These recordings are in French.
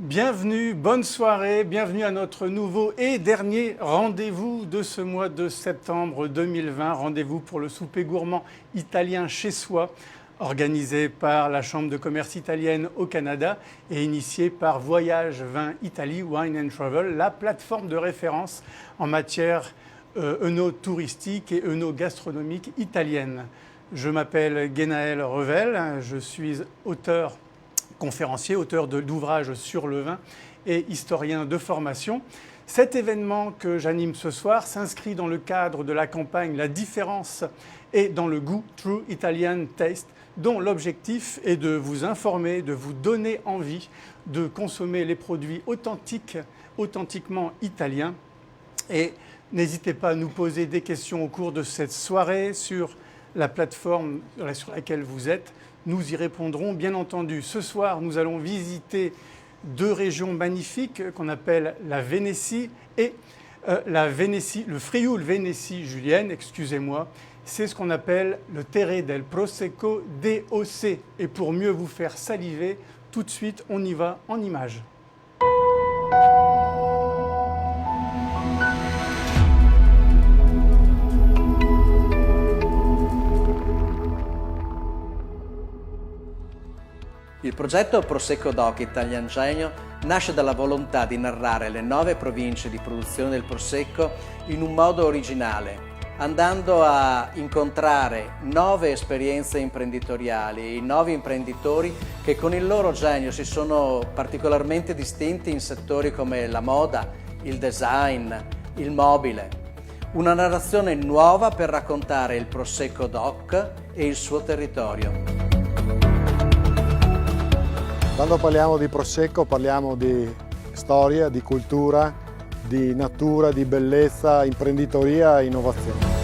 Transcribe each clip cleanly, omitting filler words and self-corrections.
Bienvenue, bonne soirée, bienvenue à notre nouveau et dernier rendez-vous de ce mois de septembre 2020. Rendez-vous pour le souper gourmand italien chez soi, organisé par la Chambre de commerce italienne au Canada et initié par Voyage Vin Italie, Wine and Travel, la plateforme de référence en matière œnotouristique et œnogastronomique italienne. Je m'appelle Guénaël Revel, je suis auteur conférencier, auteur d'ouvrages sur le vin et historien de formation. Cet événement que j'anime ce soir s'inscrit dans le cadre de la campagne La différence est dans le goût, True Italian Taste, dont l'objectif est de vous informer, de vous donner envie de consommer les produits authentiquement italiens. Et n'hésitez pas à nous poser des questions au cours de cette soirée sur la plateforme sur laquelle vous êtes. Nous y répondrons bien entendu. Ce soir, nous allons visiter deux régions magnifiques qu'on appelle la Vénétie et le Frioul Vénétie julienne, excusez-moi. C'est ce qu'on appelle le Terre del Prosecco DOC. Et pour mieux vous faire saliver, tout de suite, on y va en images. Il progetto Prosecco Doc Italian Genio nasce dalla volontà di narrare le 9 province di produzione del Prosecco in un modo originale, andando a incontrare 9 esperienze imprenditoriali, i 9 imprenditori che con il loro genio si sono particolarmente distinti in settori come la moda, il design, il mobile. Una narrazione nuova per raccontare il Prosecco Doc e il suo territorio. Quando parliamo di Prosecco parliamo di storia, di cultura, di natura, di bellezza, imprenditoria e innovazione.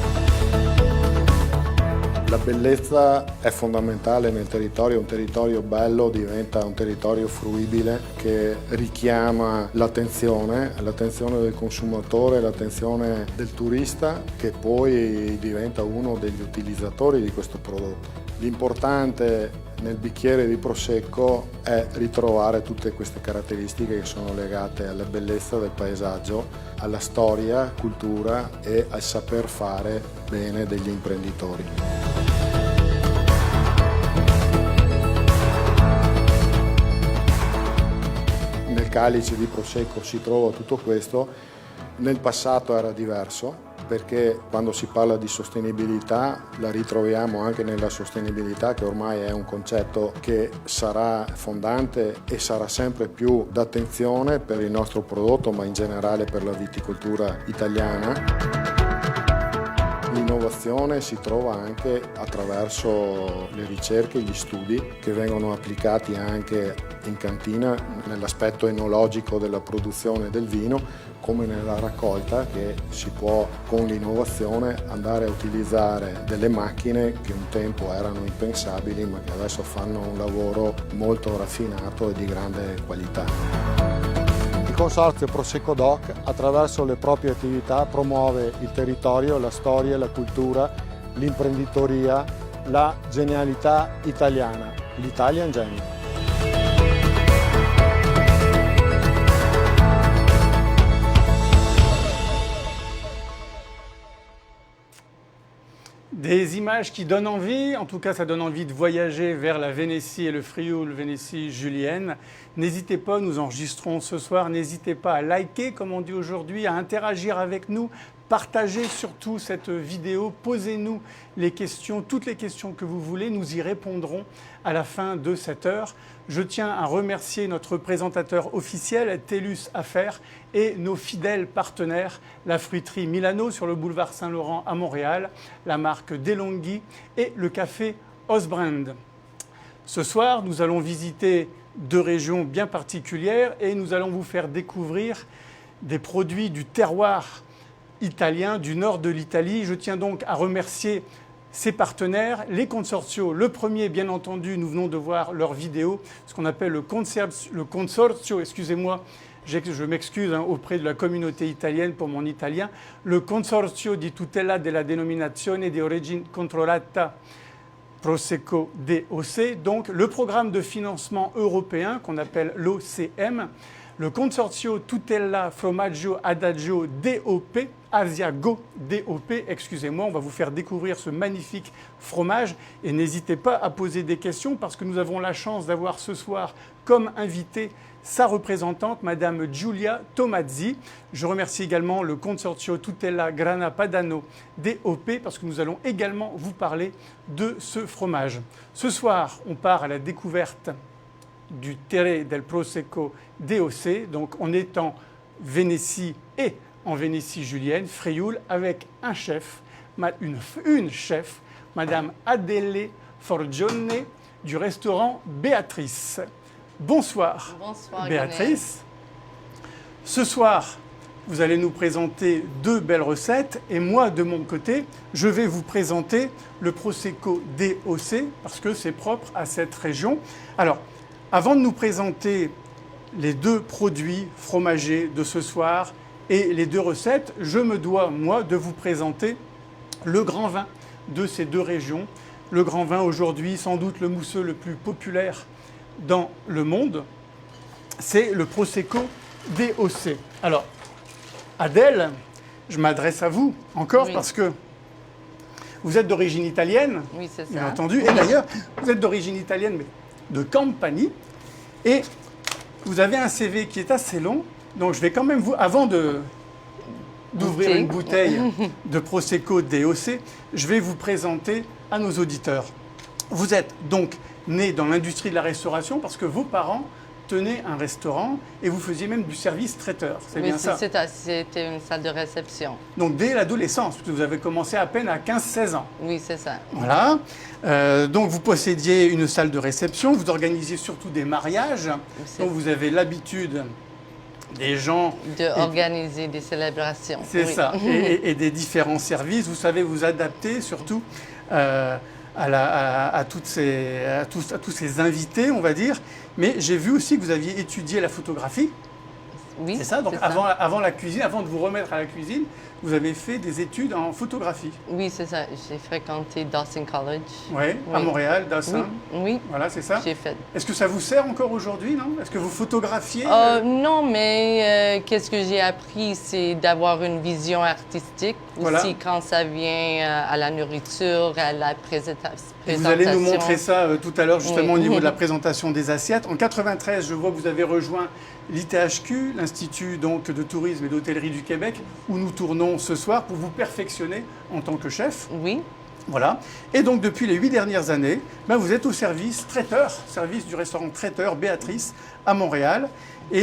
La bellezza è fondamentale nel territorio, un territorio bello diventa un territorio fruibile che richiama l'attenzione del consumatore, l'attenzione del turista che poi diventa uno degli utilizzatori di questo prodotto. L'importante nel bicchiere di Prosecco è ritrovare tutte queste caratteristiche che sono legate alla bellezza del paesaggio, alla storia, cultura e al saper fare bene degli imprenditori. Nel calice di Prosecco si trova tutto questo, nel passato era diverso, perché quando si parla di sostenibilità la ritroviamo anche nella sostenibilità che ormai è un concetto che sarà fondante e sarà sempre più d'attenzione per il nostro prodotto ma in generale per la viticoltura italiana. L'innovazione si trova anche attraverso le ricerche e gli studi che vengono applicati anche in cantina nell'aspetto enologico della produzione del vino come nella raccolta che si può con l'innovazione andare a utilizzare delle macchine che un tempo erano impensabili ma che adesso fanno un lavoro molto raffinato e di grande qualità. Il Consorzio Prosecco Doc attraverso le proprie attività promuove il territorio, la storia, la cultura, l'imprenditoria, la genialità italiana, l'Italian Genio. Des images qui donnent envie, en tout cas ça donne envie de voyager vers la Vénétie et le Frioul Vénétie julienne. N'hésitez pas, nous enregistrons ce soir, n'hésitez pas à liker comme on dit aujourd'hui, à interagir avec nous, partagez surtout cette vidéo, posez-nous les questions, toutes les questions que vous voulez, nous y répondrons à la fin de cette heure. Je tiens à remercier notre présentateur officiel, TELUS Affaires, et nos fidèles partenaires, la fruiterie Milano sur le boulevard Saint-Laurent à Montréal, la marque DeLonghi et le café Osbrand. Ce soir, nous allons visiter deux régions bien particulières et nous allons vous faire découvrir des produits du terroir italien, du nord de l'Italie. Je tiens donc à remercier ses partenaires, les consortios. Le premier, bien entendu, nous venons de voir leur vidéo, ce qu'on appelle le consorzio, excusez-moi, je m'excuse auprès de la communauté italienne pour mon italien, le Consorzio di tutela della denominazione di origine controllata Prosecco DOC, donc le programme de financement européen qu'on appelle l'OCM, le Consorzio Tutela Formaggio Adagio DOP, Asiago DOP, excusez-moi, on va vous faire découvrir ce magnifique fromage et n'hésitez pas à poser des questions parce que nous avons la chance d'avoir ce soir comme invité sa représentante, Madame Giulia Tomazzi. Je remercie également le Consorzio Tutela Grana Padano DOP parce que nous allons également vous parler de ce fromage. Ce soir, on part à la découverte du Terre del Prosecco DOC, donc on est en Vénétie et en Vénétie julienne, Frioul, avec un chef, une chef, Madame Adele Forgione du restaurant Béatrice. Bonsoir, Bonsoir Béatrice. Ce soir, vous allez nous présenter deux belles recettes et moi, de mon côté, je vais vous présenter le Prosecco DOC parce que c'est propre à cette région. Alors, avant de nous présenter les deux produits fromagers de ce soir et les deux recettes, je me dois, moi, de vous présenter le grand vin de ces deux régions. Le grand vin aujourd'hui, sans doute le mousseux le plus populaire dans le monde, c'est le Prosecco DOC. Alors, Adèle, je m'adresse à vous encore parce que vous êtes d'origine italienne, oui, c'est ça. Bien entendu, et d'ailleurs, vous êtes d'origine italienne, mais de Campanie, et vous avez un CV qui est assez long, donc je vais quand même vous, avant d'ouvrir une bouteille de Prosecco DOC, je vais vous présenter à nos auditeurs. Vous êtes donc né dans l'industrie de la restauration parce que vos parents tenaient un restaurant et vous faisiez même du service traiteur. C'est bien ça? C'était une salle de réception. Donc dès l'adolescence, parce que vous avez commencé à peine à 15-16 ans. Oui, c'est ça. Voilà. Donc vous possédiez une salle de réception, vous organisiez surtout des mariages, donc vous avez l'habitude des gens... D'organiser des célébrations. C'est ça, et des différents services. Vous savez vous adapter surtout à tous ces invités, on va dire. Mais j'ai vu aussi que vous aviez étudié la photographie. Oui, c'est ça. Donc avant la cuisine, avant de vous remettre à la cuisine, vous avez fait des études en photographie. Oui, c'est ça. J'ai fréquenté Dawson College. Oui, à Montréal, Dawson. Oui. Voilà, c'est ça. J'ai fait. Est-ce que ça vous sert encore aujourd'hui, non? Est-ce que vous photographiez Non, mais qu'est-ce que j'ai appris, c'est d'avoir une vision artistique aussi quand ça vient à la nourriture, à la présentation. Vous allez nous montrer ça tout à l'heure, justement, au niveau de la présentation des assiettes. En 93, je vois que vous avez rejoint l'ITHQ, l'Institut donc, de tourisme et d'hôtellerie du Québec, où nous tournons ce soir pour vous perfectionner en tant que chef. Oui. Voilà. Et donc, depuis les 8 dernières années, vous êtes au service traiteur, service du restaurant traiteur Béatrice à Montréal. Et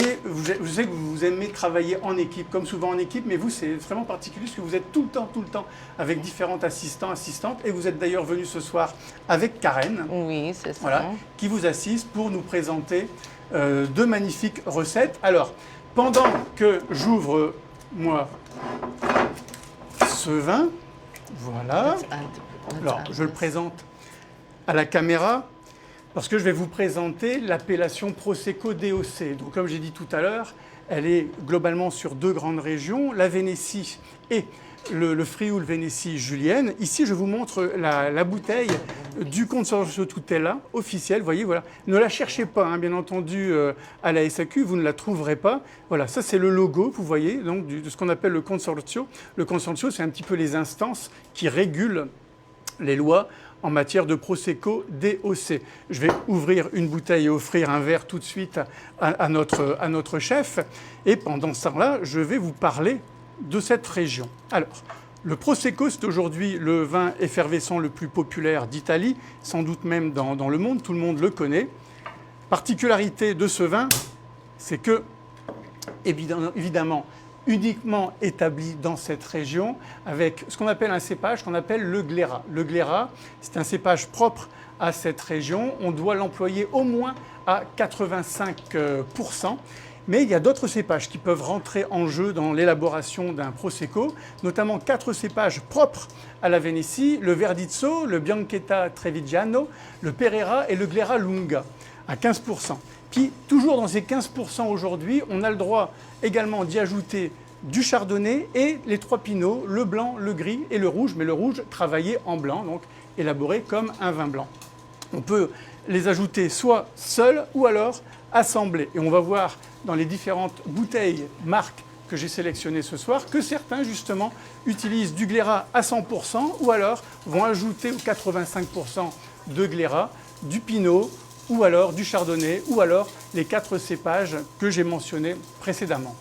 je sais que vous aimez travailler en équipe, comme souvent en équipe, mais vous, c'est vraiment particulier parce que vous êtes tout le temps avec différents assistants, assistantes. Et vous êtes d'ailleurs venu ce soir avec Karen. Oui, c'est ça. Voilà, qui vous assiste pour nous présenter deux magnifiques recettes. Alors, pendant que j'ouvre, moi, ce vin, voilà. Alors, je le présente à la caméra. Parce que je vais vous présenter l'appellation Prosecco DOC. Donc, comme j'ai dit tout à l'heure, elle est globalement sur deux grandes régions, la Vénétie et le Frioul Vénétie julienne. Ici, je vous montre la bouteille du Consorzio Tutela officielle. Vous voyez, voilà. Ne la cherchez pas, hein, bien entendu, à la SAQ, vous ne la trouverez pas. Voilà, ça c'est le logo, vous voyez, donc, de ce qu'on appelle le Consorzio. Le Consorzio, c'est un petit peu les instances qui régulent les lois en matière de Prosecco DOC. Je vais ouvrir une bouteille et offrir un verre tout de suite à notre chef. Et pendant ce temps-là, je vais vous parler de cette région. Alors, le Prosecco, c'est aujourd'hui le vin effervescent le plus populaire d'Italie, sans doute même dans le monde, tout le monde le connaît. Particularité de ce vin, c'est que, évidemment, uniquement établi dans cette région avec ce qu'on appelle un cépage qu'on appelle le Glera. Le Glera, c'est un cépage propre à cette région. On doit l'employer au moins à 85%. Mais il y a d'autres cépages qui peuvent rentrer en jeu dans l'élaboration d'un Prosecco, notamment 4 cépages propres à la Vénétie, le Verdizzo, le Bianchetta Trevigiano, le Pereira et le Glera Lunga, à 15%. Puis, toujours dans ces 15% aujourd'hui, on a le droit également d'y ajouter du chardonnay et les 3 pinots, le blanc, le gris et le rouge, mais le rouge travaillé en blanc, donc élaborés comme un vin blanc. On peut les ajouter soit seuls ou alors assemblés. Et on va voir dans les différentes bouteilles, marques que j'ai sélectionnées ce soir, que certains justement utilisent du Glera à 100% ou alors vont ajouter 85% de Glera, du Pinot ou alors du Chardonnay ou alors les 4 cépages que j'ai mentionnés précédemment.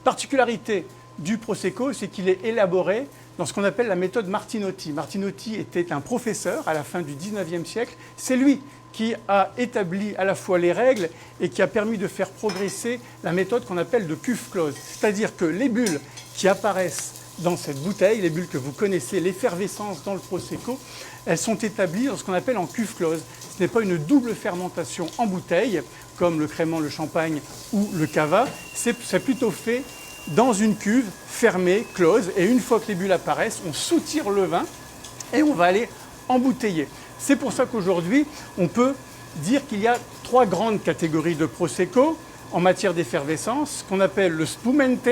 Particularité du Prosecco, c'est qu'il est élaboré dans ce qu'on appelle la méthode Martinotti. Martinotti était un professeur à la fin du 19e siècle. C'est lui qui a établi à la fois les règles et qui a permis de faire progresser la méthode qu'on appelle de cuve close. C'est-à-dire que les bulles qui apparaissent dans cette bouteille, les bulles que vous connaissez, l'effervescence dans le Prosecco, elles sont établies dans ce qu'on appelle en cuve close. Ce n'est pas une double fermentation en bouteille, comme le crément, le champagne ou le cava. C'est plutôt fait dans une cuve fermée, close. Et une fois que les bulles apparaissent, on soutire le vin et on va aller embouteiller. C'est pour ça qu'aujourd'hui, on peut dire qu'il y a 3 grandes catégories de Prosecco en matière d'effervescence, qu'on appelle le Spumante,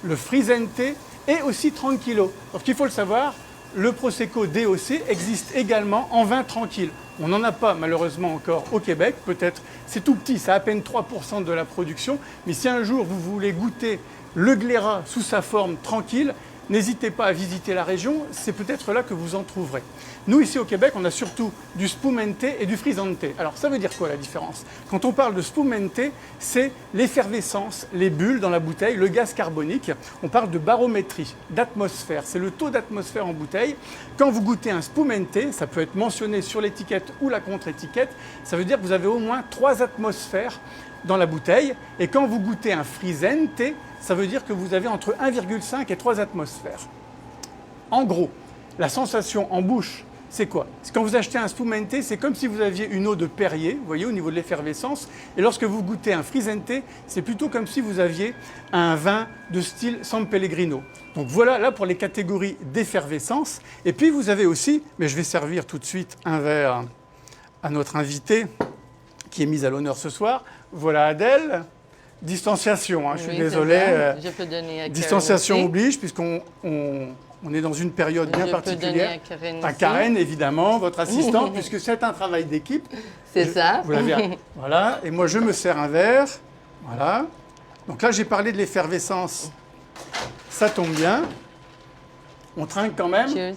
le Frizzante et aussi Tranquillo. Parce qu'il faut le savoir, le Prosecco DOC existe également en vin tranquille. On n'en a pas malheureusement encore au Québec, peut-être c'est tout petit, c'est à peine 3% de la production, mais si un jour vous voulez goûter le Glera sous sa forme tranquille, n'hésitez pas à visiter la région, c'est peut-être là que vous en trouverez. Nous, ici au Québec, on a surtout du Spumante et du Frizzante. Alors, ça veut dire quoi la différence? Quand on parle de Spumante, c'est l'effervescence, les bulles dans la bouteille, le gaz carbonique. On parle de barométrie, d'atmosphère. C'est le taux d'atmosphère en bouteille. Quand vous goûtez un Spumante, ça peut être mentionné sur l'étiquette ou la contre-étiquette, ça veut dire que vous avez au moins 3 atmosphères dans la bouteille. Et quand vous goûtez un Frizzante, ça veut dire que vous avez entre 1,5 et 3 atmosphères. En gros, la sensation en bouche, c'est quoi? Quand vous achetez un Spumante, c'est comme si vous aviez une eau de Perrier, vous voyez, au niveau de l'effervescence. Et lorsque vous goûtez un Frizzante, c'est plutôt comme si vous aviez un vin de style San Pellegrino. Donc voilà, là pour les catégories d'effervescence. Et puis vous avez aussi, mais je vais servir tout de suite un verre à notre invité qui est mise à l'honneur ce soir. Voilà Adèle. Distanciation, hein, je suis désolé. Je peux donner à distanciation Karen oblige, puisqu'on est dans une période bien particulière. À Karen, évidemment, votre assistante, puisque c'est un travail d'équipe. C'est ça. Vous l'avez. Voilà. Et moi, je me sers un verre. Voilà. Donc là, j'ai parlé de l'effervescence. Ça tombe bien. On trinque quand même. Cheers.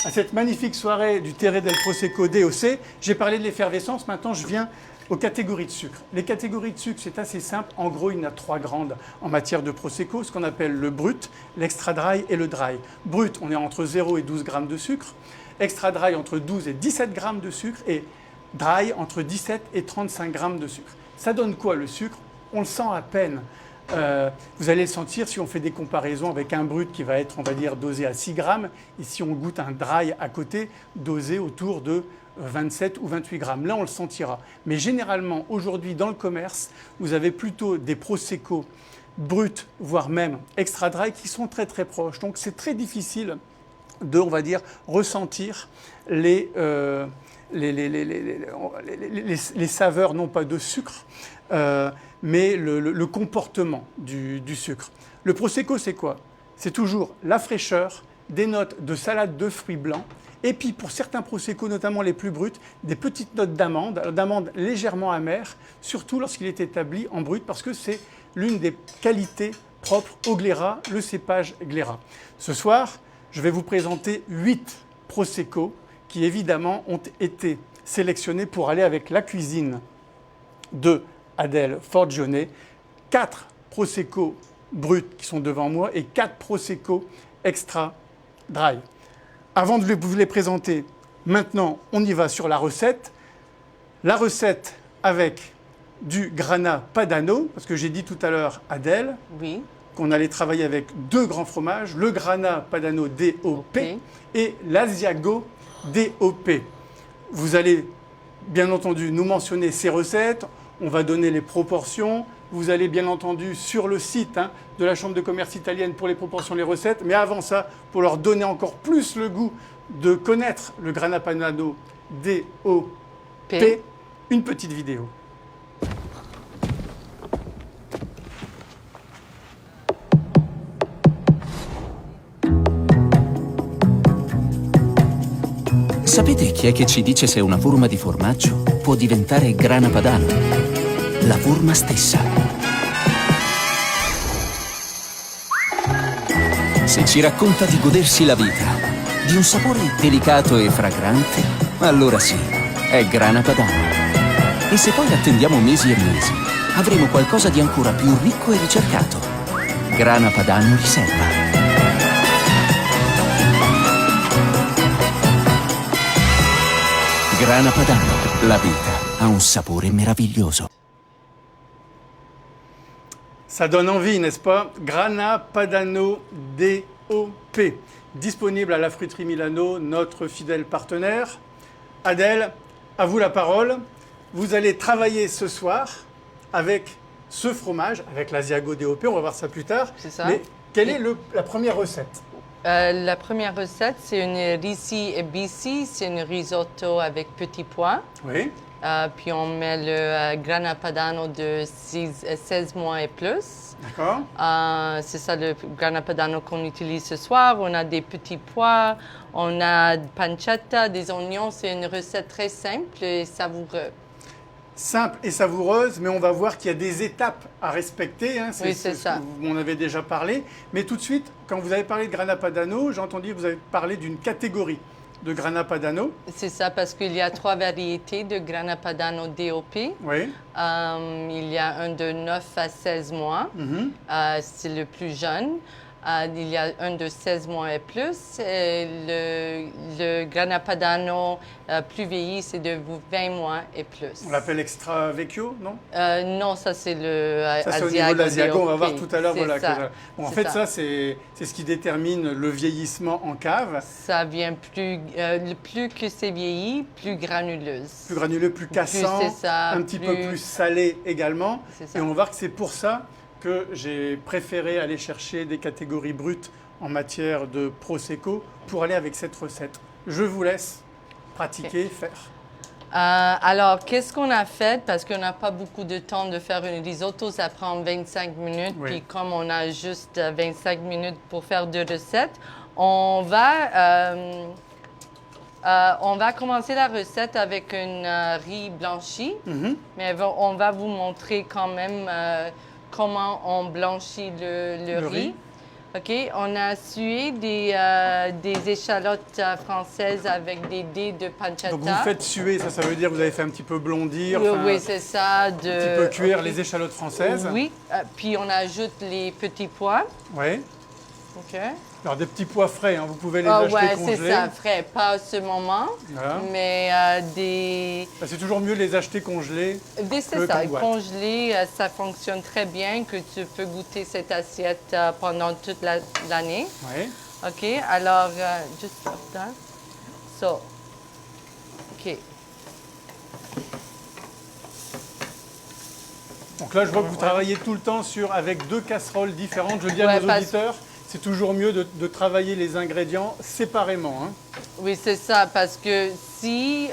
À cette magnifique soirée du Terre del Prosecco DOC, j'ai parlé de l'effervescence. Maintenant, je viens aux catégories de sucre. Les catégories de sucre, c'est assez simple. En gros, il y en a 3 grandes en matière de Prosecco, ce qu'on appelle le brut, l'extra dry et le dry. Brut, on est entre 0 et 12 grammes de sucre. Extra dry, entre 12 et 17 grammes de sucre. Et dry, entre 17 et 35 grammes de sucre. Ça donne quoi le sucre? On le sent à peine. Vous allez le sentir si on fait des comparaisons avec un brut qui va être, on va dire, dosé à 6 grammes. Et si on goûte un dry à côté, dosé autour de 27 ou 28 grammes. Là, on le sentira. Mais généralement, aujourd'hui, dans le commerce, vous avez plutôt des Prosecco bruts, voire même extra dry, qui sont très très proches. Donc, c'est très difficile de, on va dire, ressentir les saveurs, non pas de sucre, mais le comportement du sucre. Le Prosecco, c'est quoi? C'est toujours la fraîcheur, des notes de salade de fruits blancs, et puis pour certains Prosecco, notamment les plus bruts, des petites notes d'amande légèrement amères, surtout lorsqu'il est établi en brut, parce que c'est l'une des qualités propres au Glera, le cépage Glera. Ce soir, je vais vous présenter 8 Prosecco qui évidemment ont été sélectionnés pour aller avec la cuisine de Adèle Forgione. 4 Prosecco bruts qui sont devant moi et 4 Prosecco extra dry. Avant de vous les présenter, maintenant, on y va sur la recette. La recette avec du Grana Padano, parce que j'ai dit tout à l'heure, Adèle, Oui. qu'on allait travailler avec 2 grands fromages, le Grana Padano DOP et l'Asiago DOP. Vous allez, bien entendu, nous mentionner ces recettes, on va donner les proportions. Vous allez bien entendu sur le site de la Chambre de commerce italienne pour les proportions, les recettes. Mais avant ça, pour leur donner encore plus le goût de connaître le Grana Padano DOP, une petite vidéo. Sapete chi è che ci dice se una forma di formaggio può diventare grana padano? La forma stessa. Se ci racconta di godersi la vita, di un sapore delicato e fragrante, allora sì, è grana padano. E se poi attendiamo mesi e mesi, avremo qualcosa di ancora più ricco e ricercato. Grana padano riserva. Grana padano, la vita ha un sapore meraviglioso. Ça donne envie, n'est-ce pas? Grana Padano DOP, disponible à la fruiterie Milano, notre fidèle partenaire. Adèle, à vous la parole. Vous allez travailler ce soir avec ce fromage, avec l'Asiago DOP, on va voir ça plus tard. C'est ça. Mais quelle est la première recette? La première recette, c'est une risi e bisi, c'est un risotto avec petits pois. Oui. Puis on met le grana padano de 16 mois et plus. D'accord. C'est ça le grana padano qu'on utilise ce soir. On a des petits pois, on a pancetta, des oignons. C'est une recette très simple et savoureuse. Simple et savoureuse, mais on va voir qu'il y a des étapes à respecter. Hein, oui, c'est ça. Vous m'en avez déjà parlé. Mais tout de suite, quand vous avez parlé de grana padano, j'ai entendu que vous avez parlé d'une catégorie de grana padano. C'est ça, parce qu'il y a 3 variétés de grana padano DOP. Oui. Il y a un de 9 à 16 mois, c'est le plus jeune. Il y a un de 16 mois et plus. Et le grana padano plus vieilli, c'est de 20 mois et plus. On l'appelle extra vecchio, non? Non, ça c'est le ça, c'est Asiago au niveau de l'Asiago, on va voir DOP. tout à l'heure. Voilà, bon, en fait, ça, c'est ce qui détermine le vieillissement en cave. Ça vient plus que c'est vieilli, plus granuleuse. Plus granuleux, plus cassant, un petit peu plus salé également. Et on va voir que c'est pour ça que j'ai préféré aller chercher des catégories brutes en matière de Prosecco pour aller avec cette recette. Je vous laisse pratiquer, faire. Alors, qu'est-ce qu'on a fait? Parce qu'on n'a pas beaucoup de temps de faire une risotto, ça prend 25 minutes. Oui. Puis comme on a juste 25 minutes pour faire 2 recettes, on va commencer la recette avec un riz blanchi. Mais on va vous montrer quand même comment on blanchit le riz. OK, on a sué des échalotes françaises avec des dés de pancetta. Donc vous faites suer, ça veut dire que vous avez fait un petit peu blondir. Oui, c'est ça. Un petit peu cuire les échalotes françaises. Oui, puis on ajoute les petits pois. Oui. OK. Alors des petits pois frais, hein, vous pouvez les acheter congelés. C'est ça, frais, pas à ce moment, voilà. Mais des... C'est toujours mieux de les acheter congelés. C'est ça, congelés, ça fonctionne très bien, que tu peux goûter cette assiette pendant toute l'année. Oui. OK, alors, just like that. So, OK. Donc là, je vois que vous travaillez tout le temps avec 2 casseroles différentes. Je le dis à nos auditeurs, c'est toujours mieux de travailler les ingrédients séparément. Hein. Oui, c'est ça, parce que si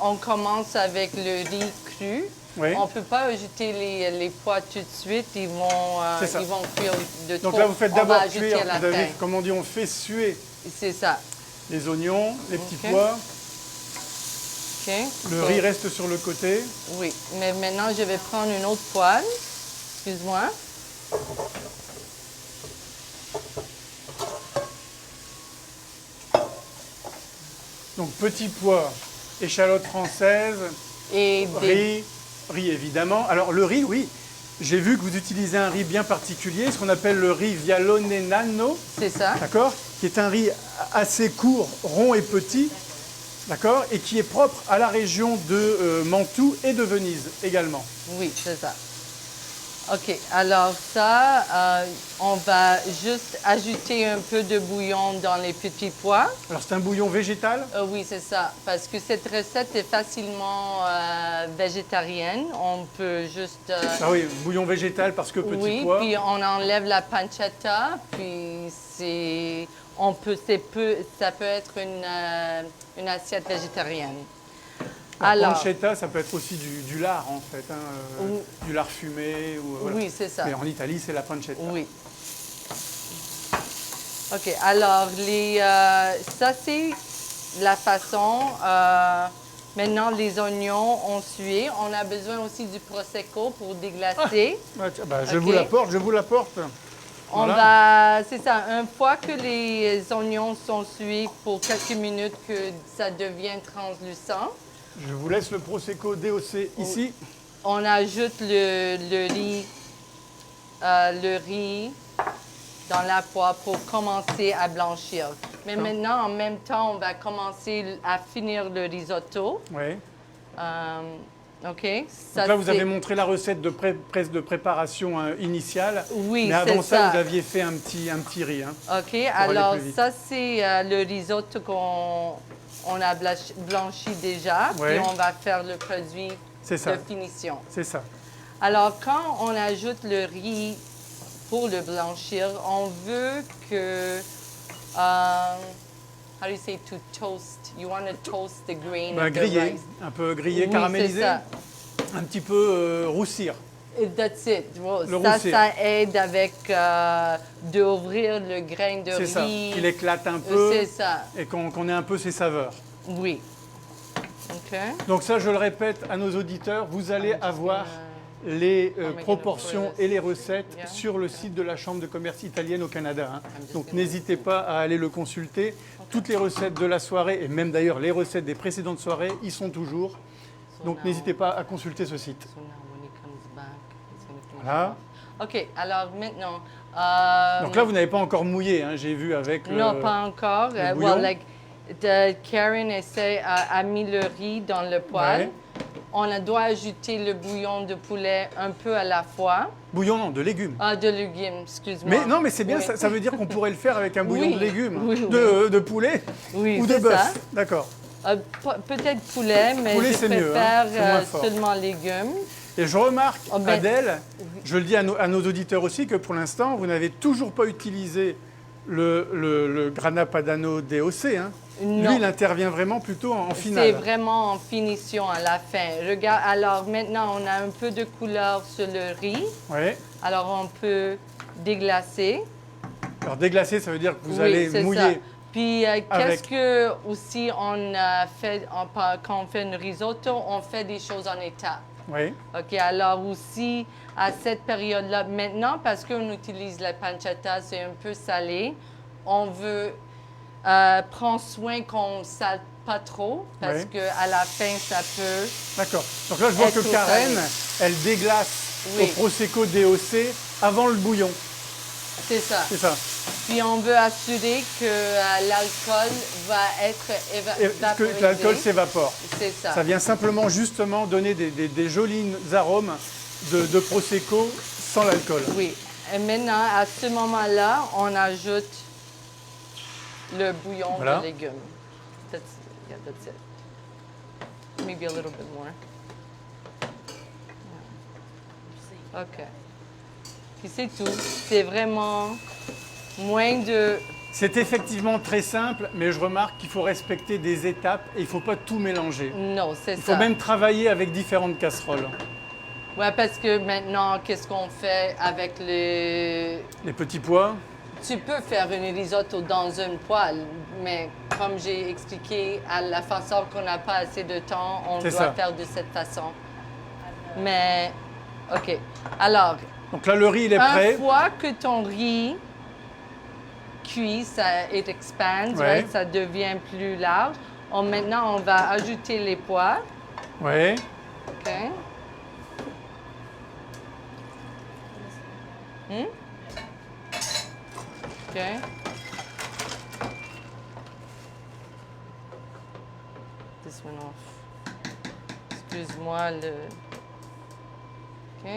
on commence avec le riz cru, on ne peut pas ajouter les pois tout de suite, ils vont cuire de trop. Donc là, vous faites d'abord cuire, comme on dit, on fait suer. C'est ça. Les oignons, les petits pois. Okay. Le riz reste sur le côté. Oui, mais maintenant, je vais prendre une autre poêle. Excuse-moi. Donc, petits pois, échalotes françaises, et riz évidemment. Alors, le riz, oui, j'ai vu que vous utilisez un riz bien particulier, ce qu'on appelle le riz Vialone Nano. C'est ça. D'accord? Qui est un riz assez court, rond et petit. D'accord? Et qui est propre à la région de Mantoue et de Venise également. Oui, c'est ça. OK, alors ça, on va juste ajouter un peu de bouillon dans les petits pois. Alors c'est un bouillon végétal? Oui, c'est ça, parce que cette recette est facilement végétarienne. On peut juste... Ah oui, bouillon végétal parce que petits pois. Oui, puis on enlève la pancetta, puis ça peut être une assiette végétarienne. Alors, pancetta, ça peut être aussi du lard en fait, hein, du lard fumé. Voilà. Oui, c'est ça. Mais en Italie, c'est la pancetta. Oui. OK, alors ça c'est la façon. Maintenant, les oignons ont sué. On a besoin aussi du prosecco pour déglacer. Ouais, tiens, bah, je Ok. vous l'apporte, je vous l'apporte. On Voilà. va, c'est ça, une fois que les oignons sont sués pour quelques minutes, que ça devient translucent, Je vous laisse le Prosecco DOC ici. on ajoute le riz dans la poêle pour commencer à blanchir. Mais maintenant, en même temps, on va commencer à finir le risotto. Ouais. OK? Ça, Donc là, vous c'est- avez montré la recette de préparation initiale. Oui, mais avant c'est ça, ça. vous aviez fait un petit riz. Hein. OK, aller alors plus vite. ça, c'est le risotto qu'on a blanchi déjà. Ouais. Puis on va faire le produit C'est ça. de finition. C'est ça. Alors, quand on ajoute le riz pour le blanchir, on veut que... how do you say to toast? You want to toast the grain Bah, of the grillé, rice. un peu grillé, Oui, caramélisé. c'est ça. Un petit peu roussir. That's it. Well, Le ça, roussir. ça aide avec d'ouvrir le grain de C'est riz. ça. Qu'il éclate un peu C'est ça, et qu'on ait un peu ses saveurs. oui. OK. Donc ça, je le répète à nos auditeurs, vous allez avoir les proportions et les recettes Yeah. sur le site de la Chambre de commerce italienne au Canada. Hein. Donc n'hésitez pas à aller le consulter. Toutes les recettes de la soirée, et même d'ailleurs les recettes des précédentes soirées, y sont toujours. Donc n'hésitez pas à consulter ce site. So now when he comes back, it's gonna finish Voilà. off. OK, alors maintenant... Donc là, vous n'avez pas encore mouillé, hein, j'ai vu avec le... non, pas encore. bouillon? Well, like, Karen a mis le riz dans le poêle. Ouais. On doit ajouter le bouillon de poulet un peu à la fois. Bouillon, non, de légumes. Ah, de légumes, excuse-moi. Mais non, mais c'est bien, Oui. ça veut dire qu'on pourrait le faire avec un bouillon Oui, de légumes, oui, de poulet Oui, ou de c'est bœuf. ça. D'accord. Peut-être poulet, mais Poulet, je c'est mieux, préfère hein. C'est moins fort. seulement légumes. Et je remarque, Oh, ben, Adèle, je le dis à nos auditeurs aussi, que pour l'instant, vous n'avez toujours pas utilisé le Grana Padano DOC. Hein. Non. Lui, il intervient vraiment plutôt en C'est finale. vraiment en finition à la fin. Regarde, alors maintenant, on a un peu de couleur sur le riz. Ouais. Alors, on peut déglacer. Alors déglacer, ça veut dire que vous Oui, allez c'est mouiller. ça. Puis, qu'est-ce avec- que aussi on a fait, quand on fait une risotto, on fait des choses en étapes. Oui. OK, alors aussi, à cette période-là, maintenant, parce qu'on utilise la pancetta, c'est un peu salé, on veut prendre soin qu'on ne sale pas trop, parce Ouais. qu'à la fin, ça peut... D'accord. Donc là, je vois Être que trop Karen, salé. elle déglace Oui. au Prosecco DOC avant le bouillon. C'est ça. C'est ça. Puis on veut assurer que l'alcool va être Et évaporisé. que l'alcool s'évapore. C'est ça. Ça vient simplement justement donner des jolis arômes de Prosecco sans l'alcool. Oui. Et maintenant, à ce moment-là, on ajoute le bouillon Voilà. de légumes. Yeah, that's it. Maybe a little bit more. Yeah. OK. Puis c'est tout. C'est vraiment moins de... C'est effectivement très simple, mais je remarque qu'il faut respecter des étapes et il ne faut pas tout mélanger. Non, c'est Il faut ça. même travailler avec différentes casseroles. Ouais, parce que maintenant, qu'est-ce qu'on fait avec les... Les petits pois, Tu peux faire une risotto dans une poêle, mais comme j'ai expliqué, à la façon qu'on n'a pas assez de temps, on C'est doit ça. faire de cette façon. Mais, OK. Alors, donc là le riz il est une prêt. fois que ton riz cuit, ça it expands, Ouais. right? Ça devient plus large. Maintenant, on va ajouter les pois. Ouais. OK. OK. This went off. Excuse-moi, le... OK.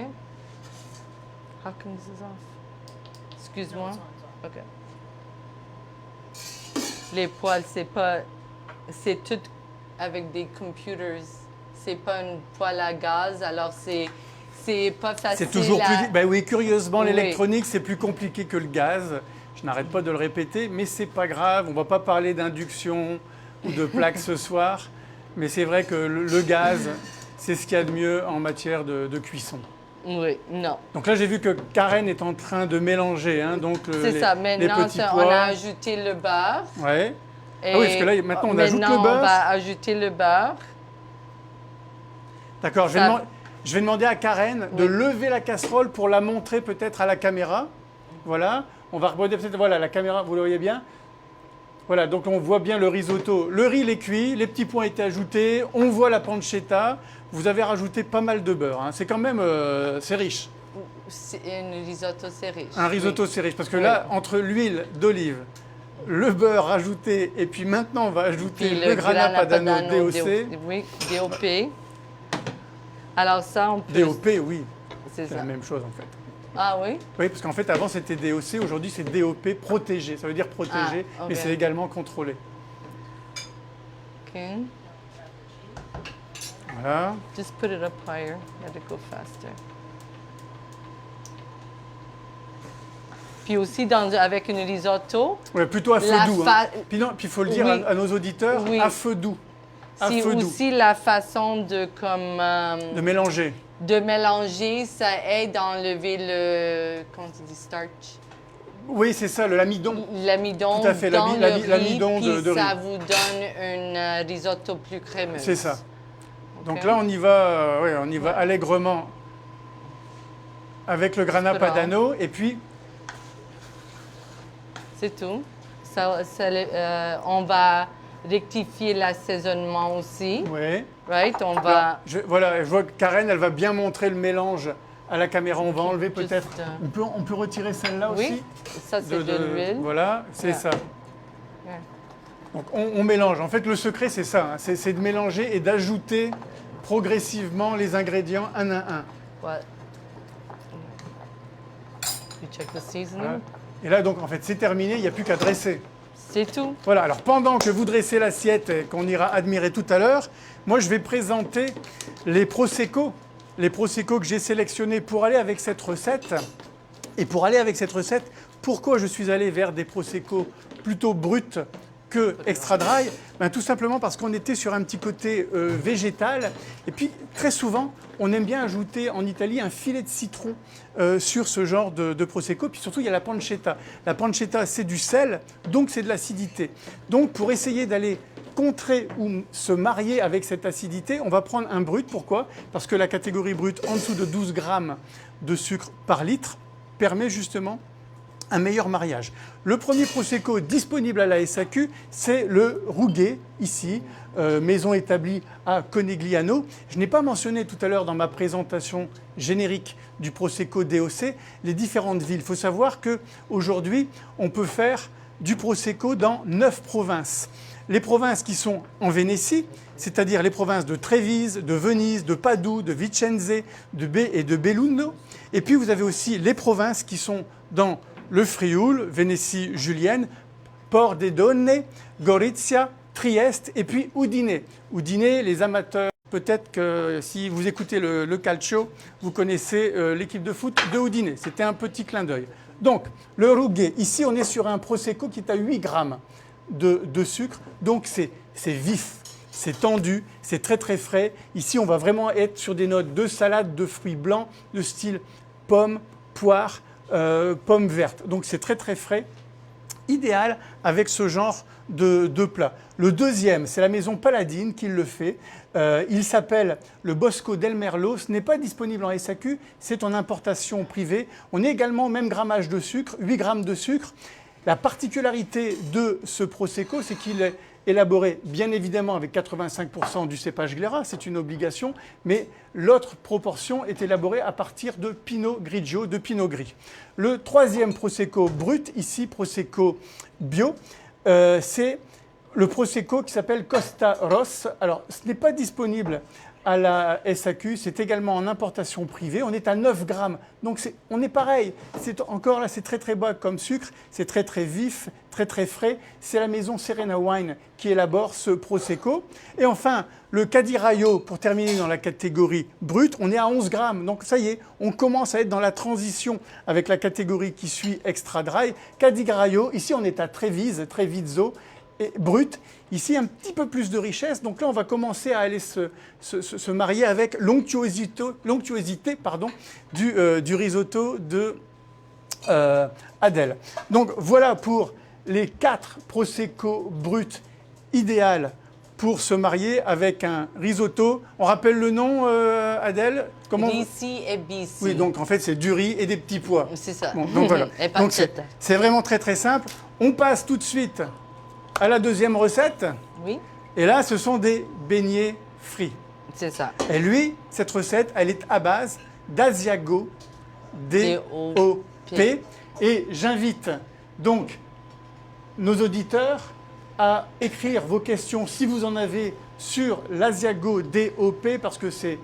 How come this is off? Excuse-moi. OK. Les poêles, c'est pas... C'est tout avec des computers. C'est pas une poêle à gaz, alors c'est pas facile C'est toujours à... plus. Ben oui, curieusement, Oui. l'électronique, c'est plus compliqué que le gaz. Je n'arrête pas de le répéter, mais c'est pas grave. On va pas parler d'induction ou de plaques ce soir. Mais c'est vrai que le gaz, c'est ce qu'il y a de mieux en matière de cuisson. Oui, non. Donc là, j'ai vu que Karen est en train de mélanger. Hein, donc C'est ça. les Maintenant, petits on pois. a ajouté le beurre. Ouais. Et Ah oui, parce que là, maintenant, on ajoute le maintenant, beurre. on va ajouter le beurre. D'accord, Ça- je vais demander à Karen de Oui. lever la casserole pour la montrer peut-être à la caméra. Voilà, on va regarder peut-être, voilà, la caméra, vous le voyez bien. Voilà, donc on voit bien le risotto. Le riz, il est cuit, les petits pois ont été ajoutés, on voit la pancetta. Vous avez rajouté pas mal de beurre, hein. C'est quand même, c'est riche. C'est un risotto, c'est riche. Un risotto, Oui. c'est riche, parce que Oui. là, entre l'huile d'olive, le beurre ajouté, et puis maintenant, on va ajouter Puis le grana padano DOC. Oui, DOP. Alors ça, on peut... DOP, oui, C'est c'est ça. la même chose en fait. Ah oui? Oui, parce qu'en fait, avant, c'était DOC, aujourd'hui, c'est DOP protégé. Ça veut dire protégé, Ah, ok. mais c'est également contrôlé. OK. Voilà. Just put it up higher. Let it go faster. Puis aussi, avec une risotto, Ouais, plutôt à feu La doux. fa- Hein. Puis non, puis il faut le dire Oui. à nos auditeurs, Oui. à feu doux. À c'est feu doux. aussi la façon de, De mélanger. de mélanger. Ça aide à enlever le... Comment tu dis? Starch? Oui, c'est ça, l'amidon. L'amidon Tout à fait, dans le riz, l'amidon puis de ça riz. vous donne une risotto plus crémeuse. C'est ça. Donc Ok. là, on y va, on y va allègrement avec le grana Voilà. padano. Et puis, C'est tout. On va rectifier l'assaisonnement aussi. ouais. Right? On Alors, va... voilà, je vois que Karen, elle va bien montrer le mélange à la caméra. On va enlever Juste, peut-être. On peut retirer celle-là aussi. Oui, ça c'est de l'huile. Voilà, c'est Yeah. ça. Yeah. Donc on mélange. En fait, le secret, c'est ça. Hein. C'est de mélanger et d'ajouter progressivement les ingrédients un à un. What? You check the seasoning. Voilà. Et là, donc, en fait, c'est terminé. Il n'y a plus qu'à dresser. C'est tout. Voilà. Alors, pendant que vous dressez l'assiette et qu'on ira admirer tout à l'heure, moi, je vais présenter les prosecco. Les prosecco que j'ai sélectionnés pour aller avec cette recette. Et pour aller avec cette recette, pourquoi je suis allé vers des prosecco plutôt bruts que extra dry? Ben, tout simplement parce qu'on était sur un petit côté végétal. Et puis, très souvent, on aime bien ajouter en Italie un filet de citron sur ce genre de prosecco. Puis surtout, il y a la pancetta. La pancetta, c'est du sel, donc c'est de l'acidité. Donc, pour essayer d'aller contrer ou se marier avec cette acidité, on va prendre un brut. Pourquoi? Parce que la catégorie brute, en dessous de 12 grammes de sucre par litre, permet justement un meilleur mariage. Le premier prosecco disponible à la SAQ, c'est le Rouguet, ici, maison établie à Conegliano. Je n'ai pas mentionné tout à l'heure dans ma présentation générique du prosecco DOC les différentes villes. Il faut savoir qu'aujourd'hui, on peut faire du prosecco dans 9 provinces. Les provinces qui sont en Vénétie, c'est-à-dire les provinces de Trévise, de Venise, de Padoue, de Vicenza, et de Belluno. Et puis vous avez aussi les provinces qui sont dans le Frioul, Vénétie julienne, Pordenone, Gorizia, Trieste et puis Udine. Udine, les amateurs, peut-être que si vous écoutez le calcio, vous connaissez l'équipe de foot de Udine. C'était un petit clin d'œil. Donc, le Rouguet, ici on est sur un prosecco qui est à 8 grammes de sucre, donc c'est vif, c'est tendu, c'est très très frais. Ici on va vraiment être sur des notes de salade, de fruits blancs, de style pomme, poire, pommes vertes. Donc c'est très très frais, idéal avec ce genre de plat. Le deuxième, c'est la maison Paladine qui le fait. Il s'appelle le Bosco del Merlo. Ce n'est pas disponible en SAQ, c'est en importation privée. On est également au même grammage de sucre, 8 grammes de sucre. La particularité de ce prosecco, c'est qu'il est élaboré bien évidemment avec 85% du cépage Glera, c'est une obligation, mais l'autre proportion est élaborée à partir de Pinot Grigio, de Pinot Gris. Le troisième prosecco brut, ici prosecco bio, c'est le prosecco qui s'appelle Costa Ross. Alors, ce n'est pas disponible à la SAQ, c'est également en importation privée. On est à 9 grammes, donc on est pareil. Encore là, c'est très très bas comme sucre, c'est très très vif, très très frais. C'est la maison Serena Wine qui élabore ce prosecco. Et enfin, le Cadiraio, pour terminer dans la catégorie brute, on est à 11 grammes. Donc ça y est, on commence à être dans la transition avec la catégorie qui suit extra dry. Cadiraio, ici on est à Trévise, Treviso, et brut. Ici, un petit peu plus de richesse. Donc là, on va commencer à aller se marier avec l'onctuosité du risotto de Adèle. Donc voilà pour les 4 prosecco bruts idéal pour se marier avec un risotto. On rappelle le nom, Adèle? Rici e bici. Oui, donc en fait, c'est du riz et des petits pois. C'est ça. Bon, donc voilà. Et Donc pancetta. c'est vraiment très très simple. On passe tout de suite à la deuxième recette. Oui, Et là, ce sont des beignets frits. c'est ça. Et lui, cette recette, elle est à base d'Asiago DOP. Et j'invite donc nos auditeurs à écrire vos questions, si vous en avez, sur l'Asiago DOP, parce que c'est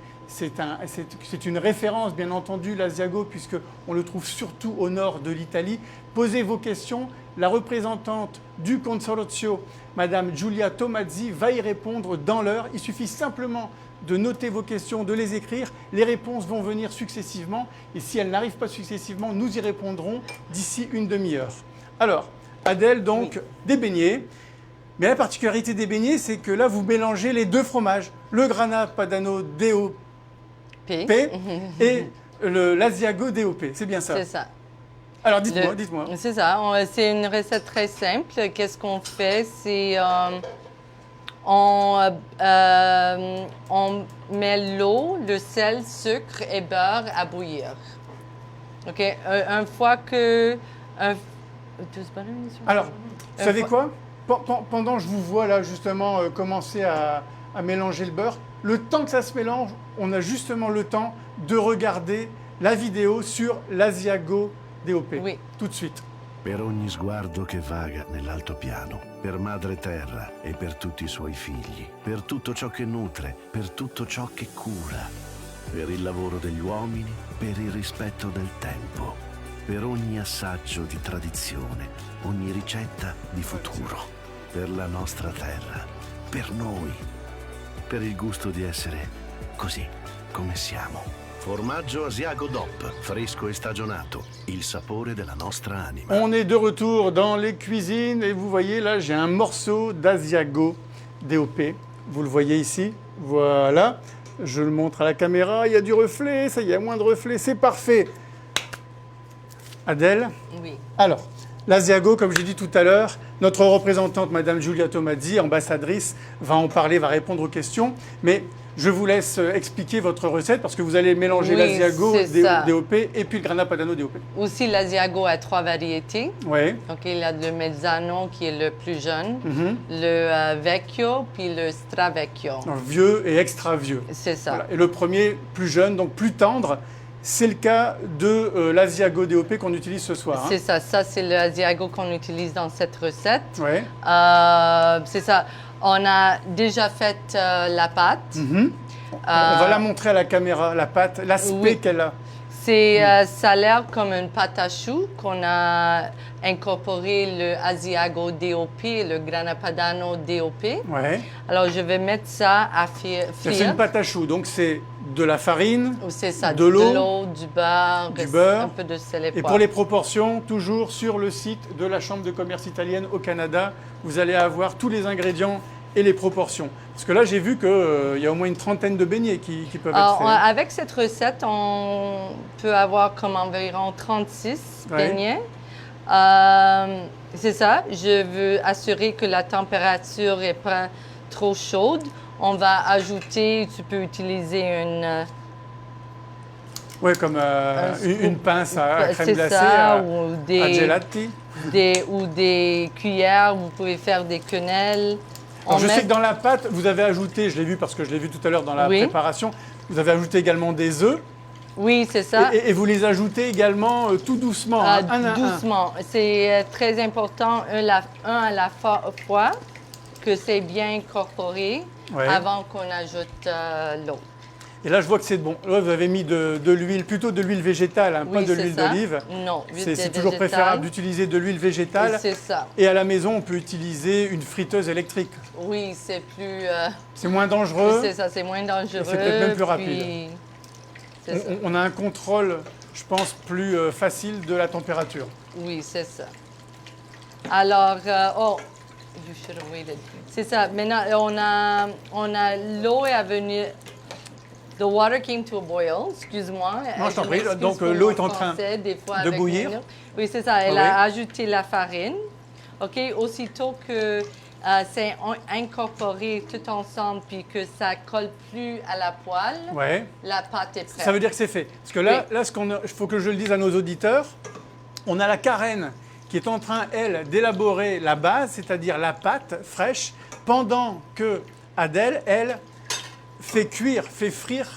une référence, bien entendu, l'Asiago, puisqu'on le trouve surtout au nord de l'Italie. Posez vos questions. La représentante du Consorzio, Madame Giulia Tomazzi, va y répondre dans l'heure. Il suffit simplement de noter vos questions, de les écrire. Les réponses vont venir successivement. Et si elles n'arrivent pas successivement, nous y répondrons d'ici une demi-heure. Alors, Adèle, donc, des beignets. Mais la particularité des beignets, c'est que là, vous mélangez les deux fromages. Le Grana Padano DOP et l'Asiago DOP. C'est bien ça? C'est ça. Alors, dites-moi. C'est ça. C'est une recette très simple. Qu'est-ce qu'on fait? C'est on met l'eau, le sel, sucre et beurre à bouillir. OK? Une fois que... Alors, vous savez quoi? Pendant que je vous vois là justement commencer à mélanger le beurre, le temps que ça se mélange, on a justement le temps de regarder la vidéo sur l'Asiago DOP. Oui. Tout de suite. Per ogni sguardo che vaga nell'altopiano, per Madre Terra e per tutti i suoi figli, per tutto ciò che nutre, per tutto ciò che cura, per il lavoro degli uomini, per il rispetto del tempo, per ogni assaggio di tradizione, ogni ricetta di futuro, per la nostra terra, per noi, per il gusto di essere così come siamo. Formaggio Asiago DOP, fresco e stagionato, il sapore della nostra anima. On est de retour dans les cuisines et vous voyez là, j'ai un morceau d'Asiago DOP. Vous le voyez ici, voilà. Je le montre à la caméra, il y a du reflet, ça y est, moins de reflet, c'est parfait. Adèle? Oui. Alors, l'Asiago, comme j'ai dit tout à l'heure, notre représentante, Madame Giulia Tomazzi, ambassadrice, va en parler, va répondre aux questions. Mais je vous laisse expliquer votre recette parce que vous allez mélanger l'Asiago DOP et puis le Grana Padano DOP. Aussi, l'Asiago a 3 variétés. Oui. Donc, il y a le Mezzano qui est le plus jeune, le Vecchio, puis le Stravecchio. Donc, vieux et extra vieux. C'est ça. Voilà. Et le premier, plus jeune, donc plus tendre. C'est le cas de l'Asiago DOP qu'on utilise ce soir. C'est ça. Ça, c'est l'Asiago qu'on utilise dans cette recette. Ouais. C'est ça. On a déjà fait la pâte. On va la montrer à la caméra, la pâte, l'aspect qu'elle a. Ça a l'air comme une pâte à choux qu'on a incorporé le Asiago DOP et le Grana Padano DOP. Ouais. Alors, je vais mettre ça à frire. C'est une pâte à choux, donc c'est de la farine, C'est ça, de l'eau, du beurre, un peu de sel et poivre. Et pour les proportions, toujours sur le site de la Chambre de commerce italienne au Canada, vous allez avoir tous les ingrédients et les proportions. Parce que là, j'ai vu qu'il y a au moins une trentaine de beignets qui peuvent être faits. Avec cette recette, on peut avoir comme environ 36 beignets. C'est ça. Je veux assurer que la température n'est pas trop chaude. On va ajouter, tu peux utiliser une... Oui, comme une pince à crème glacée, ça, à gelati. Ou des cuillères, vous pouvez faire des quenelles. Alors, je sais que dans la pâte, vous avez ajouté, je l'ai vu parce que je l'ai vu tout à l'heure dans la préparation, vous avez ajouté également des œufs. Oui, c'est ça. Et vous les ajoutez également tout doucement, un à doucement. C'est très important, un à la fois, que c'est bien incorporé avant qu'on ajoute l'eau. Et là, je vois que c'est bon. Là, vous avez mis de l'huile, plutôt de l'huile végétale, pas de l'huile d'olive. Non, c'est toujours préférable d'utiliser de l'huile végétale. C'est ça. Et à la maison, on peut utiliser une friteuse électrique. Oui, c'est plus... c'est moins dangereux. C'est ça, c'est moins dangereux. C'est peut-être même plus rapide. On a un contrôle, je pense, plus facile de la température. Oui, c'est ça. Alors, c'est ça. Maintenant, on a l'eau est venue. The water came to a boil, excuse-moi. Non, je t'en prie. Donc, l'eau est en train de bouillir. Oui, c'est ça. Elle a ajouté la farine. OK? Aussitôt que c'est incorporé tout ensemble puis que ça colle plus à la poêle, Ouais. la pâte est prête. Ça veut dire que c'est fait. Parce que là, Oui. il faut que je le dise à nos auditeurs, on a la Karen qui est en train, elle, d'élaborer la base, c'est-à-dire la pâte fraîche, pendant que Adèle, elle, fait frire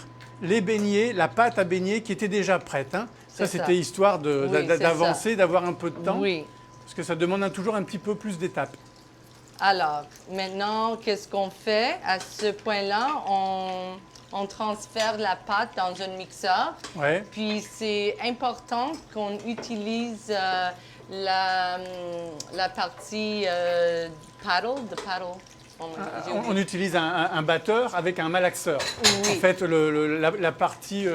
les beignets, la pâte à beignets qui était déjà prête. Hein. Ça, C'est ça. c'était histoire Oui, c'est d'avancer, d'avoir un peu de temps. Oui. Parce que ça demande toujours un petit peu plus d'étapes. Alors, maintenant, qu'est-ce qu'on fait? À ce point-là, on transfère la pâte dans un mixeur. Ouais. Puis, c'est important qu'on utilise la partie paddle. On utilise un batteur avec un malaxeur. Oui. En fait, la partie,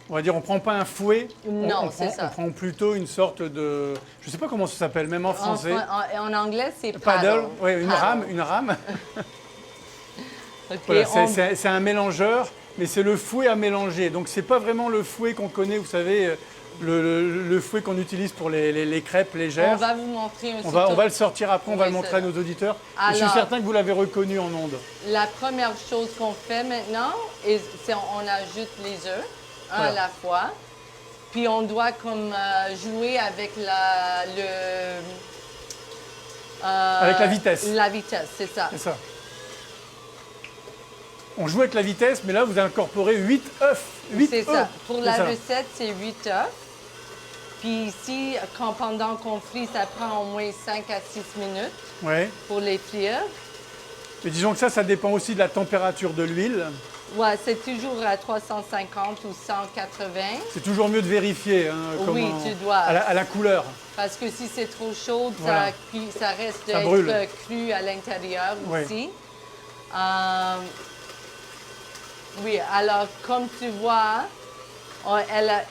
on va dire, on prend pas un fouet. Non, on c'est prend, ça. on prend plutôt une sorte de, je sais pas comment ça s'appelle, même en français. En anglais, c'est Paddle, ouais, une Paddle. rame. OK, Voilà, on- c'est un mélangeur, mais c'est le fouet à mélanger. Donc c'est pas vraiment le fouet qu'on connaît, vous savez, le fouet qu'on utilise pour les crêpes on légères. va vous montrer aussi. On va le sortir après, on va Oui, le montrer c'est à nos auditeurs. Et je suis Alors- certain que vous l'avez reconnu en ondes. La première chose qu'on fait maintenant, c'est on ajoute les œufs, un Voilà. à la fois. Puis on doit comme jouer avec Avec la vitesse. La vitesse, c'est ça. C'est ça. On joue avec la vitesse, mais là, vous incorporez 8 œufs. 8 C'est œufs. ça. Pour C'est la ça. recette, c'est 8 œufs. Puis ici, pendant qu'on frit, ça prend au moins 5 à 6 minutes Ouais. pour les frire. Mais disons que ça dépend aussi de la température de l'huile. Ouais, c'est toujours à 350 ou 180. C'est toujours mieux de vérifier hein, Oui, comment- tu dois. à la couleur. Parce que si c'est trop chaud, Voilà. ça reste Ça brûle. cru à l'intérieur Oui. aussi. Oui, alors comme tu vois,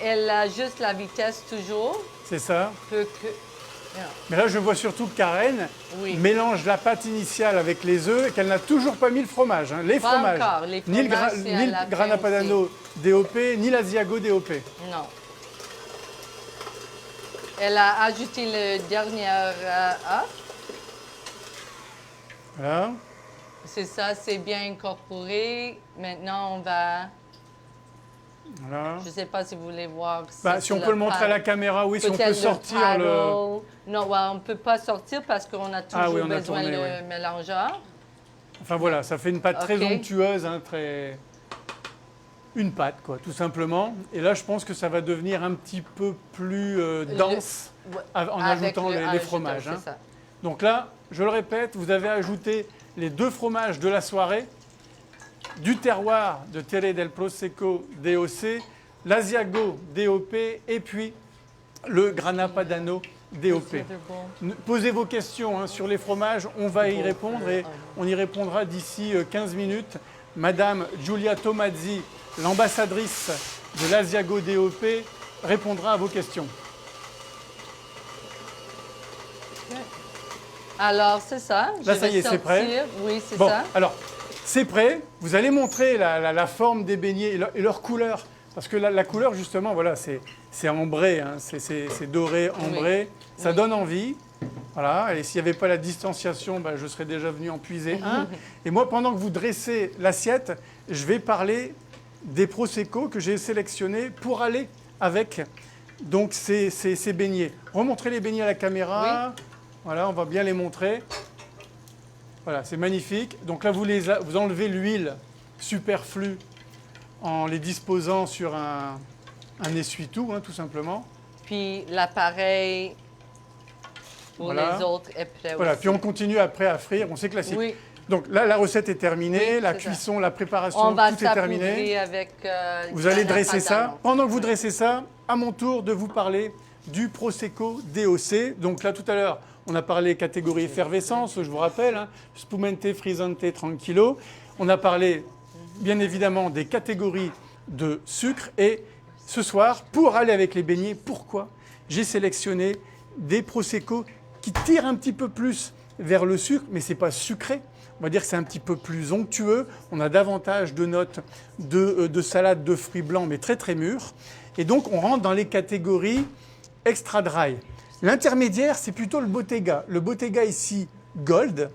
elle ajuste la vitesse toujours. C'est ça. Non. Mais là, je vois surtout que Karen Oui. mélange la pâte initiale avec les œufs et qu'elle n'a toujours pas mis le fromage. Hein. Les Pas fromages. encore. Les Ni le, fromages, c'est à ni la le Grana fin Padano DOP, ni l'Asiago DOP. Non. Elle a ajouté le dernier œuf. Voilà. C'est ça, c'est bien incorporé. Maintenant, on va... Voilà. Je ne sais pas si vous voulez voir. Bah, si on peut le montrer à la caméra, oui, si on peut Peut-être sortir paddle. le. Non, ouais, on ne peut pas sortir parce qu'on a toujours oui, on a besoin tourné, le ouais. mélangeur. Enfin voilà, ça fait une pâte très Ok. onctueuse, hein, très. Une pâte, quoi, tout simplement. Et là, je pense que ça va devenir un petit peu plus dense Ouais, en avec ajoutant les ajouteur, fromages. c'est Hein. ça. Donc là, je le répète, vous avez ajouté les 2 fromages de la soirée, du terroir de Terre del Prosecco DOC, l'Asiago DOP et puis le Grana Padano DOP. Posez vos questions hein, sur les fromages, on va y répondre et on y répondra d'ici 15 minutes. Madame Giulia Tomazzi, l'ambassadrice de l'Asiago DOP, répondra à vos questions. Alors, c'est ça. Là, Je ça vais y est, c'est prêt. sortir. Oui, c'est Bon, ça. alors, c'est prêt. Vous allez montrer la forme des beignets et leur couleur. Parce que la couleur, justement, voilà, c'est ambré, hein, c'est doré, ambré. Ça Oui. donne envie. Voilà. Et s'il n'y avait pas la distanciation, je serais déjà venu en puiser un. Et moi, pendant que vous dressez l'assiette, je vais parler des Prosecco que j'ai sélectionnés pour aller avec donc, ces beignets. Remontrez les beignets à la caméra. Voilà, on va bien les montrer. Voilà, c'est magnifique. Donc là, vous enlevez l'huile superflue en les disposant sur un essuie-tout, hein, tout simplement. Puis l'appareil pour Voilà. les autres est prêt Voilà, aussi. puis on continue après à frire. On sait classique. Oui, Donc là, la recette est terminée, Oui, la c'est ça. cuisson, la préparation, on va tout est terminé. s'appauvrir avec Vous allez Grana dresser ça. Padano. Pendant que vous dressez ça, à mon tour de vous parler du Prosecco DOC. Donc là, tout à l'heure, on a parlé catégorie effervescence, je vous rappelle, hein, spumante, frizzante, tranquillo. On a parlé, bien évidemment, des catégories de sucre. Et ce soir, pour aller avec les beignets, pourquoi j'ai sélectionné des Prosecco qui tirent un petit peu plus vers le sucre, mais ce n'est pas sucré. On va dire que c'est un petit peu plus onctueux. On a davantage de notes de salade de fruits blancs, mais très très mûrs. Et donc, on rentre dans les catégories extra dry. L'intermédiaire, c'est plutôt le Bottega. Le Bottega ici, Gold.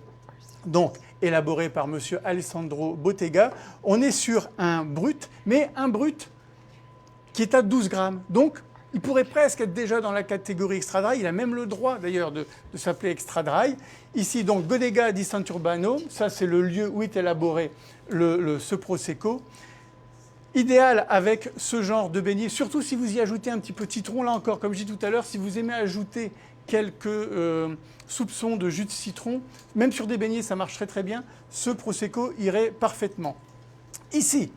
donc élaboré par M. Alessandro Bottega. On est sur un brut, mais un brut qui est à 12 grammes. Donc, il pourrait presque être déjà dans la catégorie extra dry. Il a même le droit d'ailleurs de s'appeler extra dry. Ici, donc, Bodega di Sant'Urbano. Ça, c'est le lieu où est élaboré ce Prosecco. Idéal avec ce genre de beignet, surtout si vous y ajoutez un petit peu de citron. Là encore, comme je dis tout à l'heure, si vous aimez ajouter quelques soupçons de jus de citron, même sur des beignets, ça marcherait très bien. Ce Prosecco irait parfaitement. Ici,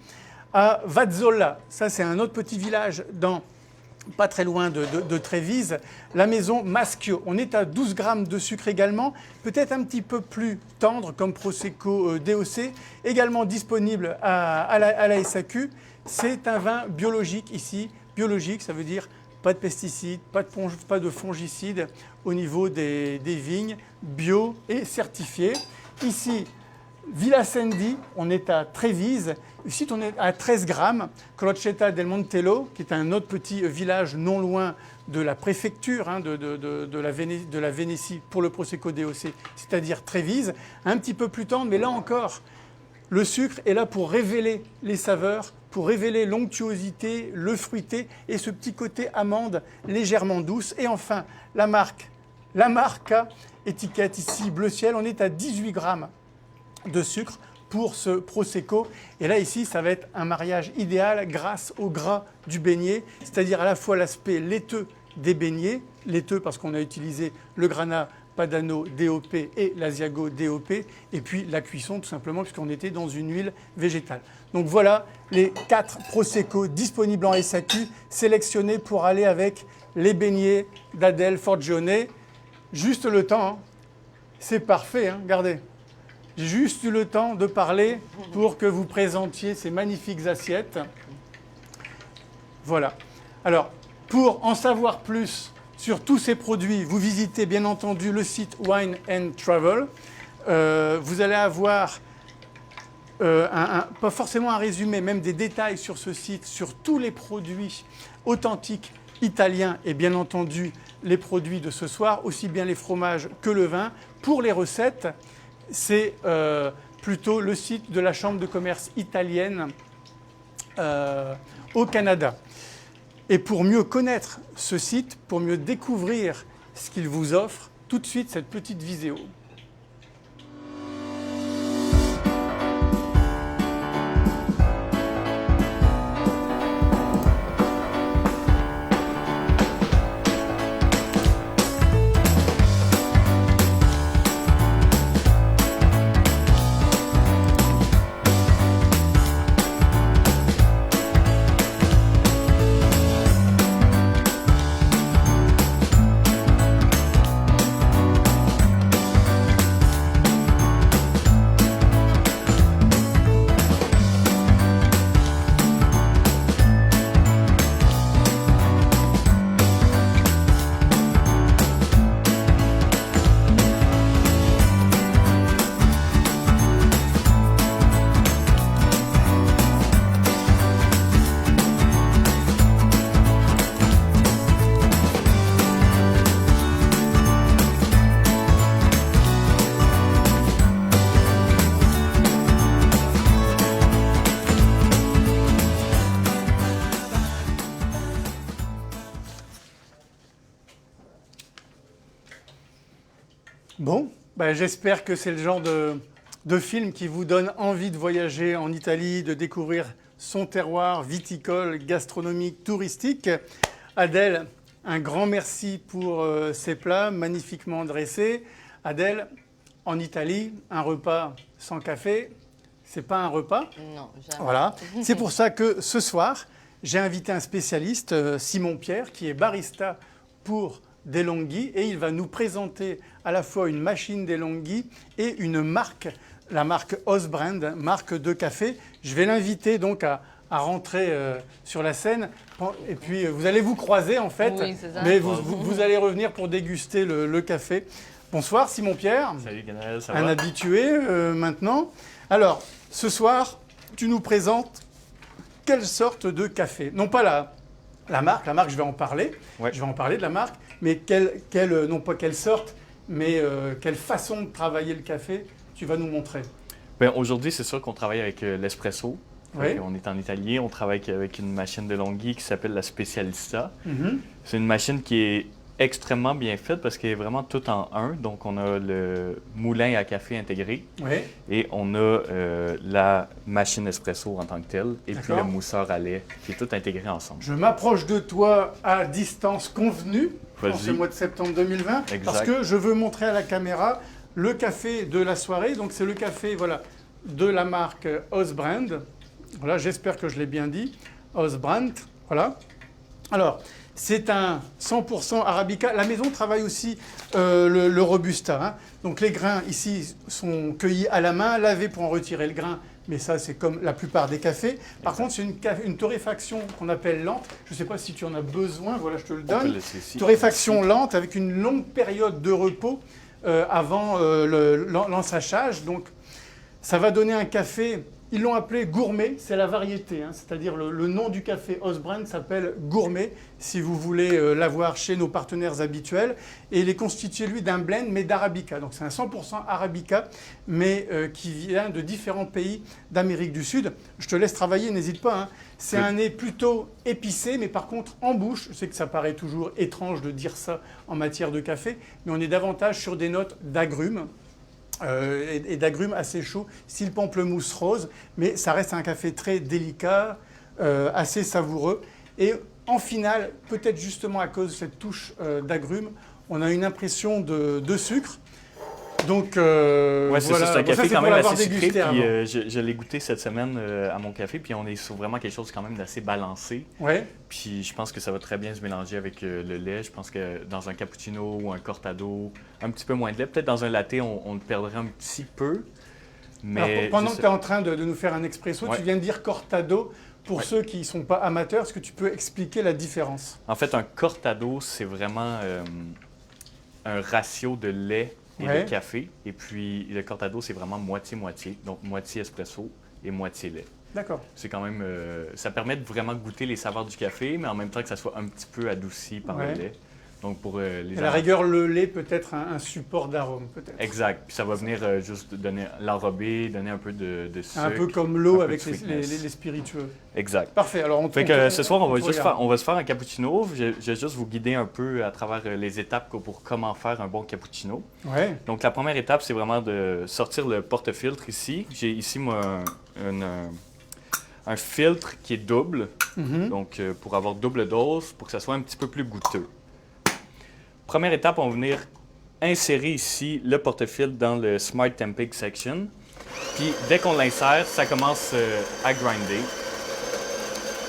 à Vazzola, ça c'est un autre petit village pas très loin de Trévise, la maison Maschio. On est à 12 grammes de sucre également, peut-être un petit peu plus tendre comme Prosecco DOC, également disponible à la SAQ. C'est un vin biologique ici. Biologique, ça veut dire pas de pesticides, pas de fongicides au niveau des vignes, bio et certifié. Ici, Villa Sendi, on est à Trévise. Ici, on est à 13 grammes. Crocetta del Montello, qui est un autre petit village non loin de la préfecture de la Vénétie pour le Prosecco DOC, c'est-à-dire Trévise. Un petit peu plus tendre, mais là encore, le sucre est là pour révéler les saveurs, pour révéler l'onctuosité, le fruité et ce petit côté amande légèrement douce. Et enfin, la marca, étiquette ici bleu ciel, on est à 18 grammes de sucre pour ce Prosecco. Et là, ici, ça va être un mariage idéal grâce au gras du beignet, c'est-à-dire à la fois l'aspect laiteux des beignets, laiteux parce qu'on a utilisé le Grana Padano DOP et l'Asiago DOP, et puis la cuisson tout simplement puisqu'on était dans une huile végétale. Donc voilà les 4 Prosecco disponibles en SAQ, sélectionnés pour aller avec les beignets d'Adèle Forgione. Juste le temps, hein. C'est parfait, hein. Regardez. J'ai juste eu le temps de parler pour que vous présentiez ces magnifiques assiettes. Voilà. Alors, pour en savoir plus sur tous ces produits, vous visitez bien entendu le site Wine and Travel. Vous allez avoir pas forcément un résumé, même des détails sur ce site, sur tous les produits authentiques italiens et bien entendu les produits de ce soir, aussi bien les fromages que le vin. Pour les recettes, c'est plutôt le site de la Chambre de commerce italienne au Canada. Et pour mieux connaître ce site, pour mieux découvrir ce qu'il vous offre, tout de suite cette petite vidéo. Bon, j'espère que c'est le genre de film qui vous donne envie de voyager en Italie, de découvrir son terroir viticole, gastronomique, touristique. Adèle, un grand merci pour ces plats magnifiquement dressés. Adèle, en Italie, un repas sans café, c'est pas un repas. Non, jamais. Voilà. C'est pour ça que ce soir, j'ai invité un spécialiste, Simon Pierre, qui est barista pour DeLonghi, et il va nous présenter à la fois une machine DeLonghi et une marque, la marque Osbrand, marque de café. Je vais l'inviter donc à rentrer sur la scène, et puis vous allez vous croiser en fait, oui, c'est ça. mais vous allez revenir pour déguster le café. Bonsoir Simon Pierre. Salut Ganaël, ça va? Un habitué maintenant. Alors, ce soir, tu nous présentes quelle sorte de café? Non pas la marque, je vais en parler, Ouais. je vais en parler de la marque, mais non pas quelle sorte, mais quelle façon de travailler le café tu vas nous montrer? Ben, aujourd'hui, c'est sûr qu'on travaille avec l'espresso. Oui. On est en Italie, on travaille avec une machine de Longhi qui s'appelle la Specialista. Mhm. C'est une machine qui est extrêmement bien faite parce qu'elle est vraiment tout en un. Donc, on a le moulin à café intégré Oui. et on a la machine espresso en tant que telle et puis D'accord. le mousseur à lait qui est tout intégré ensemble. Je m'approche de toi à distance convenue en Vas-y. ce mois de septembre 2020 Exact. parce que je veux montrer à la caméra le café de la soirée. Donc c'est le café voilà, de la marque Hausbrand. Voilà, j'espère que je l'ai bien dit. Hausbrand, voilà. Alors, c'est un 100% Arabica. La maison travaille aussi le Robusta. Hein. Donc les grains ici sont cueillis à la main, lavés pour en retirer le grain. Mais ça, c'est comme la plupart des cafés. Par contre, c'est une torréfaction qu'on appelle lente. Je ne sais pas si tu en as besoin. Voilà, je te le On peut donne. le laisser ici. Torréfaction lente avec une longue période de repos avant l'ensachage. Donc, ça va donner un café, ils l'ont appelé gourmet, c'est la variété. Hein, c'est-à-dire le nom du café Hausbrand s'appelle gourmet, si vous voulez l'avoir chez nos partenaires habituels. Et il est constitué, lui, d'un blend, mais d'Arabica. Donc c'est un 100% Arabica, mais qui vient de différents pays d'Amérique du Sud. Je te laisse travailler, n'hésite pas. Hein. C'est un nez plutôt épicé, mais par contre en bouche, je sais que ça paraît toujours étrange de dire ça en matière de café, mais on est davantage sur des notes d'agrumes. Et d'agrumes assez chauds, style pamplemousse rose, mais ça reste un café très délicat, assez savoureux. Et en finale, peut-être justement à cause de cette touche d'agrumes, on a une impression de sucre. Donc Ouais, c'est voilà. ça, c'est un Bon, café c'est quand pour même l'avoir assez sucré. dégusté Puis avant. je l'ai goûté cette semaine à mon café, puis on est sur vraiment quelque chose quand même d'assez balancé. Ouais. Puis je pense que ça va très bien se mélanger avec le lait. Je pense que dans un cappuccino ou un cortado, un petit peu moins de lait. Peut-être dans un latte, on le perdrait un petit peu. Mais Alors, pendant que juste- tu es en train de nous faire un expresso, Ouais. tu viens de dire cortado. Pour Ouais. ceux qui ne sont pas amateurs, est-ce que tu peux expliquer la différence? En fait, un cortado, c'est vraiment un ratio de lait et Ouais. de café. Et puis le cortado, c'est vraiment moitié-moitié. Donc moitié espresso et moitié lait. D'accord. C'est quand même, ça permet de vraiment goûter les saveurs du café, mais en même temps que ça soit un petit peu adouci par Ouais. le lait. Donc pour les Et à la rigueur, le lait peut être un support d'arôme, peut-être. Exact. Puis ça va venir juste donner l'enrober, donner un peu de sucre. Un peu comme l'eau un peu avec de sweetness. les spiritueux. Exact. Parfait. Alors, Fait que ce soir, on va regarde. se faire un cappuccino. Je vais juste vous guider un peu à travers les étapes pour comment faire un bon cappuccino. Ouais. Donc la première étape, c'est vraiment de sortir le porte-filtre ici. J'ai ici moi un filtre qui est double, Mhm. donc pour avoir double dose, pour que ça soit un petit peu plus goûteux. Première étape, on va venir insérer ici le porte-filtre dans le Smart Temping section. Puis dès qu'on l'insère, ça commence à grinder.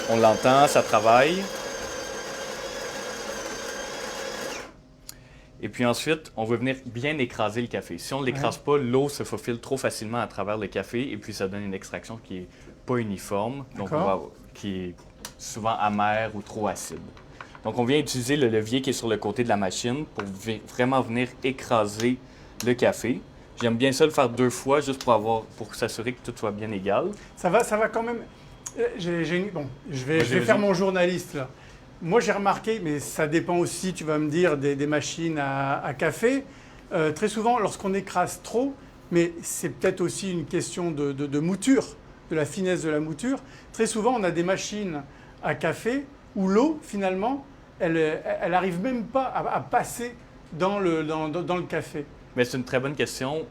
On l'entend, ça travaille. Et puis ensuite, on va venir bien écraser le café. Si on ne l'écrase pas, l'eau se faufile trop facilement à travers le café et puis ça donne une extraction qui n'est pas uniforme, donc qui est souvent amère ou trop acide. Donc on vient utiliser le levier qui est sur le côté de la machine pour vraiment venir écraser le café. J'aime bien ça le faire 2 fois juste pour s'assurer que tout soit bien égal. Ça va quand même. Bon, je vais Vas-y. faire mon journaliste là. Moi, j'ai remarqué, mais ça dépend aussi, tu vas me dire, des machines à café. Très souvent, lorsqu'on écrase trop, mais c'est peut-être aussi une question de mouture, de la finesse de la mouture. Très souvent, on a des machines à café où l'eau, finalement, elle n'arrive même pas à passer dans le café. Mais c'est une très bonne question.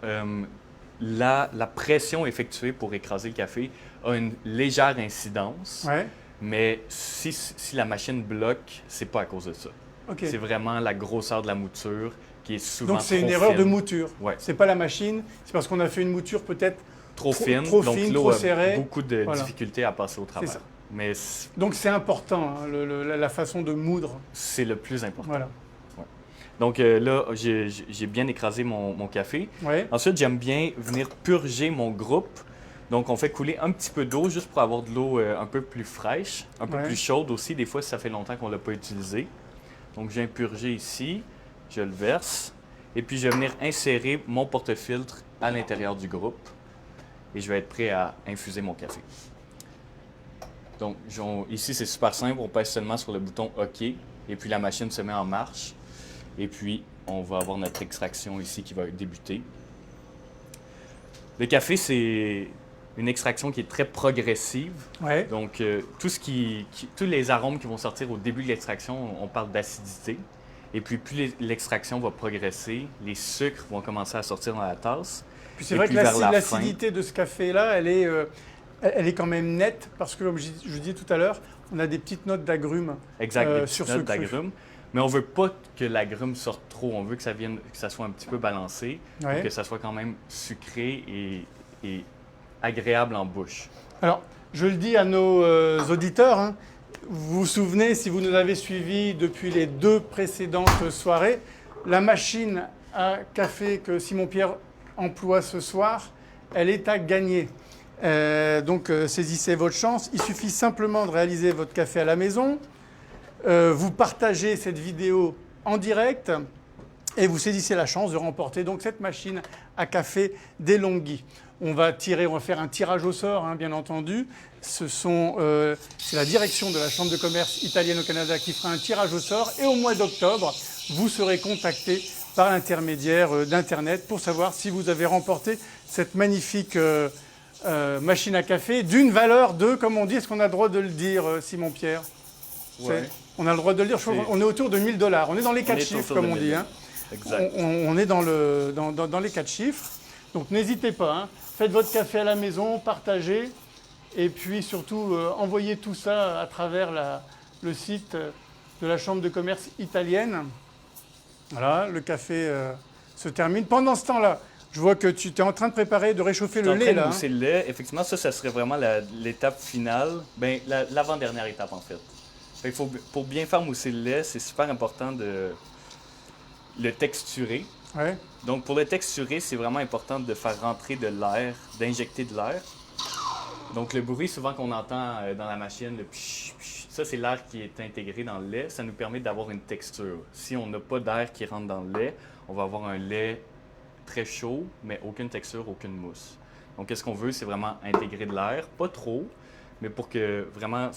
La pression effectuée pour écraser le café a une légère incidence, Ouais. mais si la machine bloque, c'est pas à cause de ça. Ok. C'est vraiment la grosseur de la mouture qui est souvent Donc c'est trop une erreur de fine. mouture. Ouais. C'est pas la machine, c'est parce qu'on a fait une mouture peut-être Trop fine, trop donc fine, l'eau trop a serrée. beaucoup de Voilà. difficultés à passer au travers. ça. Mais Donc c'est important, hein, la façon de moudre. c'est le plus important. Voilà. Donc là, j'ai bien écrasé mon café. Ouais. Ensuite, j'aime bien venir purger mon groupe. Donc, on fait couler un petit peu d'eau juste pour avoir de l'eau un peu plus fraîche, un peu Ouais. plus chaude aussi. Des fois, si ça fait longtemps qu'on ne l'a pas utilisé. Donc, je viens purger ici, je le verse. Et puis, je vais venir insérer mon porte-filtre à l'intérieur du groupe. Et je vais être prêt à infuser mon café. Donc, ici, c'est super simple. On pèse seulement sur le bouton OK. Et puis, la machine se met en marche. Et puis, on va avoir notre extraction ici qui va débuter. Le café, c'est une extraction qui est très progressive. Ouais. Donc, tous les arômes qui vont sortir au début de l'extraction, on parle d'acidité. Et puis, plus l'extraction va progresser, les sucres vont commencer à sortir dans la tasse. Puis c'est vrai que l'acidité de ce café-là, elle est quand même nette parce que, comme je disais tout à l'heure, on a des petites notes d'agrumes sur ce cru. Mais on ne veut pas que l'agrume sorte trop. On veut que ça soit un petit peu balancé, pour que ça soit quand même sucré et agréable en bouche. Alors, je le dis à nos auditeurs, hein, vous vous souvenez, si vous nous avez suivis depuis les 2 précédentes soirées, la machine à café que Simon-Pierre emploie ce soir, elle est à gagner. Donc, saisissez votre chance. Il suffit simplement de réaliser votre café à la maison. Vous partagez cette vidéo en direct et vous saisissez la chance de remporter donc cette machine à café DeLonghi. On va faire un tirage au sort, hein, bien entendu. C'est la direction de la Chambre de commerce italienne au Canada qui fera un tirage au sort. Et au mois d'octobre, vous serez contacté par l'intermédiaire d'Internet pour savoir si vous avez remporté cette magnifique machine à café d'une valeur de, comme on dit, est-ce qu'on a le droit de le dire, Simon-Pierre? Ouais. On a le droit de le dire. On est autour de 1 000 $. On est dans les 4 chiffres, comme on dit. Hein. Exact. On est dans les 4 chiffres. Donc n'hésitez pas. Hein. Faites votre café à la maison, partagez. Et puis surtout, envoyez tout ça à travers le site de la Chambre de commerce italienne. Voilà, le café se termine. Pendant ce temps-là, je vois que tu es en train de préparer, de réchauffer le lait. Là, mousser le lait. Effectivement, ça serait vraiment l'étape finale. Ben, l'avant-dernière étape, en fait. Fait que pour bien faire mousser le lait, c'est super important de le texturer. Ouais. Donc, pour le texturer, c'est vraiment important de faire rentrer de l'air, d'injecter de l'air. Donc, le bruit souvent qu'on entend dans la machine, le psh, psh, ça, c'est l'air qui est intégré dans le lait. Ça nous permet d'avoir une texture. Si on n'a pas d'air qui rentre dans le lait, on va avoir un lait très chaud, mais aucune texture, aucune mousse. Donc, qu'est-ce qu'on veut? C'est vraiment intégrer de l'air, pas trop, mais pour que vraiment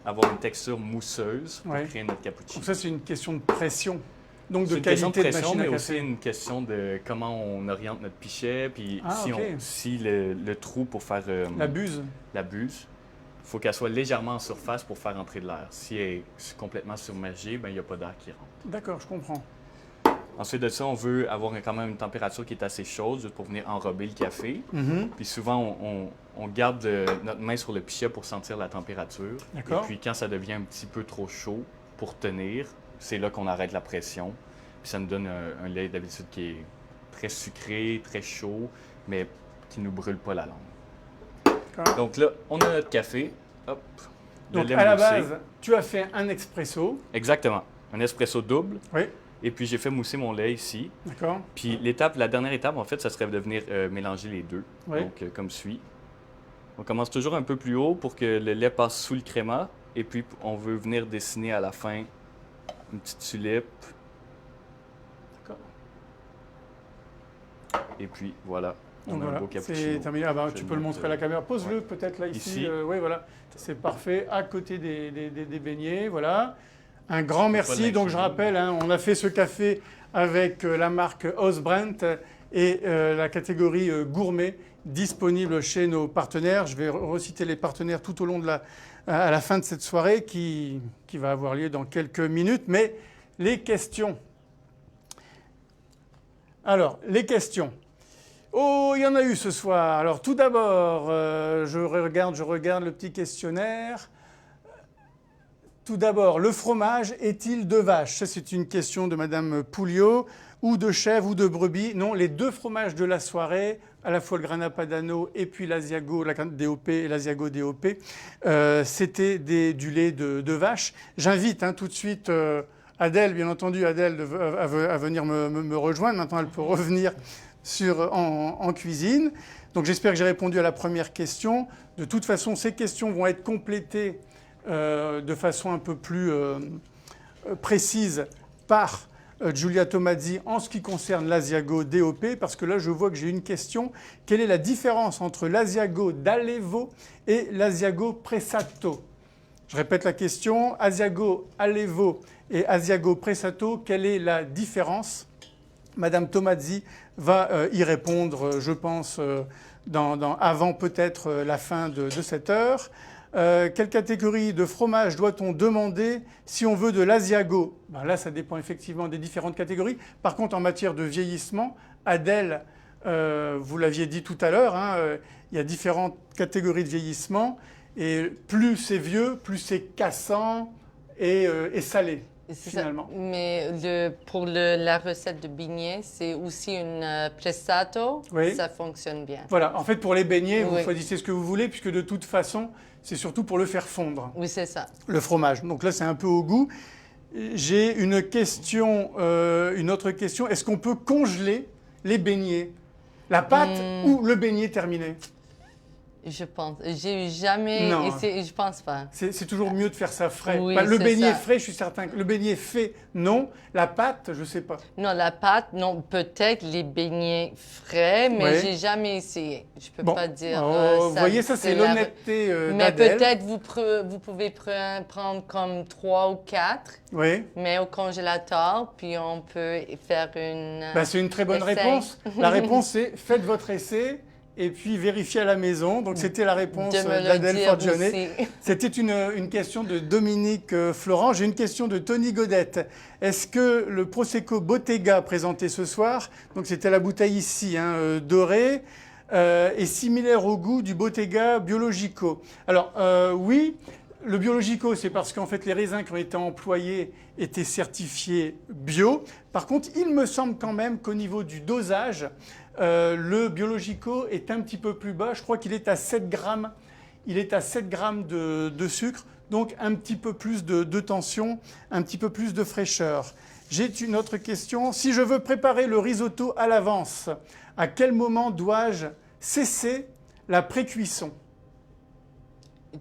avoir une texture mousseuse pour créer notre cappuccino. Donc ça, c'est une question de pression. Donc de qualité de pression, machine à mais café. aussi une question de comment on oriente notre pichet, puis si le trou pour faire la buse, il faut qu'elle soit légèrement en surface pour faire entrer de l'air. Si elle est complètement submergée, ben il n'y a pas d'air qui rentre. D'accord, je comprends. Ensuite de ça, on veut avoir quand même une température qui est assez chaude juste pour venir enrober le café. Puis souvent, on garde notre main sur le pichet pour sentir la température. Et puis quand ça devient un petit peu trop chaud pour tenir, c'est là qu'on arrête la pression. Puis ça nous donne un lait d'habitude qui est très sucré, très chaud, mais qui ne nous brûle pas la langue. Donc là, on a notre café. Hop, donc à la base, tu as fait un expresso. Exactement. Un espresso double. Oui. Et puis j'ai fait mousser mon lait ici. D'accord. Puis la dernière étape, en fait, ça serait de venir mélanger les deux. Oui. Donc comme suit. On commence toujours un peu plus haut pour que le lait passe sous le créma. Et puis on veut venir dessiner à la fin une petite tulipe. D'accord. Et puis voilà. On a un beau cappuccino. C'est terminé. Ah ben, tu peux le montrer à la caméra. Pose-le peut-être là, ici. Oui, voilà. C'est parfait. À côté des beignets. Voilà. Un grand merci. Donc je rappelle, hein, on a fait ce café avec la marque Hausbrandt et la catégorie gourmet disponible chez nos partenaires. Je vais reciter les partenaires tout au long à la fin de cette soirée qui va avoir lieu dans quelques minutes. Mais les questions. Alors, les questions. Oh, il y en a eu ce soir. Alors tout d'abord, je regarde le petit questionnaire. Tout d'abord, le fromage est-il de vache? Ça, c'est une question de Madame Pouliot. Ou de chèvre ou de brebis? Non, les 2 fromages de la soirée, à la fois le Grana Padano et puis l'Asiago, la DOP et l'Asiago DOP, c'était du lait de vache. J'invite tout de suite Adèle, bien entendu, Adèle à venir me rejoindre. Maintenant, elle peut revenir en cuisine. Donc, j'espère que j'ai répondu à la première question. De toute façon, ces questions vont être complétées de façon un peu plus précise par Giulia Tomazzi en ce qui concerne l'Asiago DOP, parce que là, je vois que j'ai une question. Quelle est la différence entre l'Asiago d'Allevo et l'Asiago Pressato? Je répète la question. Asiago Allevo et Asiago Pressato, quelle est la différence? Madame Tomazzi va y répondre, je pense, avant peut-être la fin de cette heure. Quelle catégorie de fromage doit-on demander si on veut de l'Asiago? Là, ça dépend effectivement des différentes catégories. Par contre, en matière de vieillissement, Adèle, vous l'aviez dit tout à l'heure, il y a différentes catégories de vieillissement. Et plus c'est vieux, plus c'est cassant et salé. Finalement. Ça. Mais pour la recette de beignets, c'est aussi une pressato. Oui. Ça fonctionne bien. Voilà. En fait, pour les beignets, vous choisissez ce que vous voulez, puisque de toute façon, c'est surtout pour le faire fondre. Oui, c'est ça. Le fromage. Donc là, c'est un peu au goût. J'ai une autre question. Est-ce qu'on peut congeler les beignets? La pâte ou le beignet terminé? Je pense. J'ai jamais essayé. Je pense pas. C'est toujours mieux de faire ça frais. Oui, le beignet frais, je suis certain. Le beignet fait, non. La pâte, je sais pas. Non, la pâte, non. Peut-être les beignets frais, mais j'ai jamais essayé. Je peux pas dire. Vous voyez, ça c'est l'honnêteté d'Adèle. Mais peut-être vous pouvez prendre comme 3 ou 4. Oui. Mais au congélateur, puis on peut faire une. C'est une très bonne réponse. La réponse c'est faites votre essai. Et puis vérifier à la maison. Donc c'était la réponse d'Adèle Forgione. C'était une question de Dominique Florent. J'ai une question de Tony Godette. Est-ce que le Prosecco Bottega présenté ce soir, donc c'était la bouteille ici, dorée, est similaire au goût du Bottega Biologico? Alors oui, le Biologico c'est parce qu'en fait les raisins qui ont été employés étaient certifiés bio. Par contre, il me semble quand même qu'au niveau du dosage, le Biologico est un petit peu plus bas. Je crois qu'il est à 7 grammes. Il est à 7 grammes de sucre, donc un petit peu plus de tension, un petit peu plus de fraîcheur. J'ai une autre question. Si je veux préparer le risotto à l'avance, à quel moment dois-je cesser la pré-cuisson?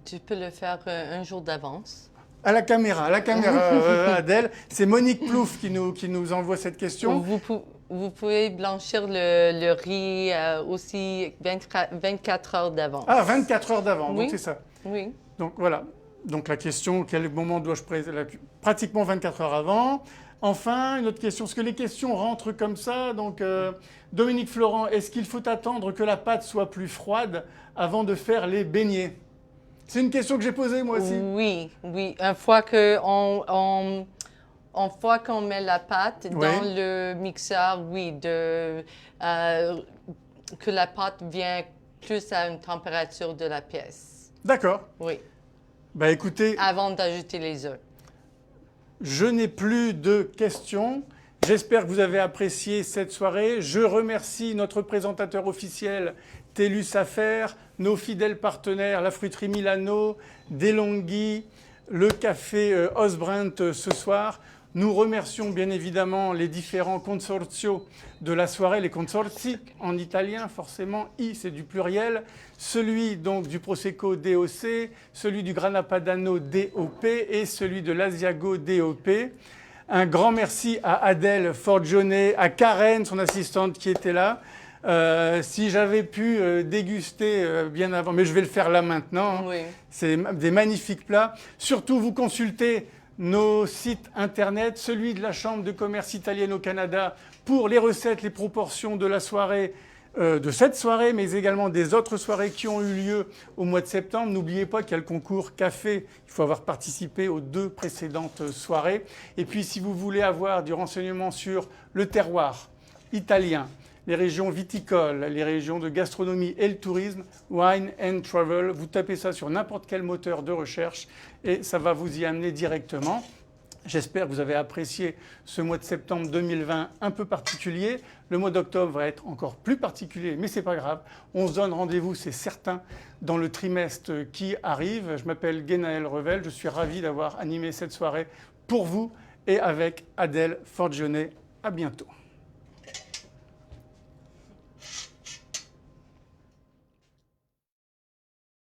Tu peux le faire un jour d'avance. À la caméra, Adèle. C'est Monique Plouffe qui nous envoie cette question. Vous pouvez blanchir le riz aussi 24 heures d'avance. Ah, 24 heures d'avance, oui. Donc c'est ça. Oui. Donc voilà. Donc la question, quel moment dois-je pratiquement 24 heures avant. Enfin, une autre question. Est-ce que les questions rentrent comme ça? Donc, Dominique Florent, est-ce qu'il faut attendre que la pâte soit plus froide avant de faire les beignets? C'est une question que j'ai posée moi aussi. Oui. Une fois qu'on met la pâte dans le mixeur, que la pâte vient plus à une température de la pièce. D'accord. Oui. Écoutez. Avant d'ajouter les œufs. Je n'ai plus de questions. J'espère que vous avez apprécié cette soirée. Je remercie notre présentateur officiel, Tellus Affaires, nos fidèles partenaires, la fruiterie Milano, DeLonghi, le café Osbrandt ce soir. Nous remercions bien évidemment les différents consortios de la soirée, les consorzi en italien, forcément, I c'est du pluriel, celui donc du Prosecco DOC, celui du Grana Padano DOP et celui de l'Asiago DOP. Un grand merci à Adèle Forgione, à Karen, son assistante qui était là. Si j'avais pu déguster bien avant, mais je vais le faire là maintenant. Oui. C'est des magnifiques plats. Surtout, vous consultez nos sites internet, celui de la Chambre de commerce italienne au Canada pour les recettes, les proportions de la soirée, de cette soirée, mais également des autres soirées qui ont eu lieu au mois de septembre. N'oubliez pas qu'il y a le concours café. Il faut avoir participé aux 2 précédentes soirées. Et puis, si vous voulez avoir du renseignement sur le terroir italien, les régions viticoles, les régions de gastronomie et le tourisme, Wine and Travel, vous tapez ça sur n'importe quel moteur de recherche et ça va vous y amener directement. J'espère que vous avez apprécié ce mois de septembre 2020 un peu particulier. Le mois d'octobre va être encore plus particulier, mais c'est pas grave. On se donne rendez-vous, c'est certain, dans le trimestre qui arrive. Je m'appelle Guénaël Revel, je suis ravi d'avoir animé cette soirée pour vous et avec Adèle Forgione. À bientôt.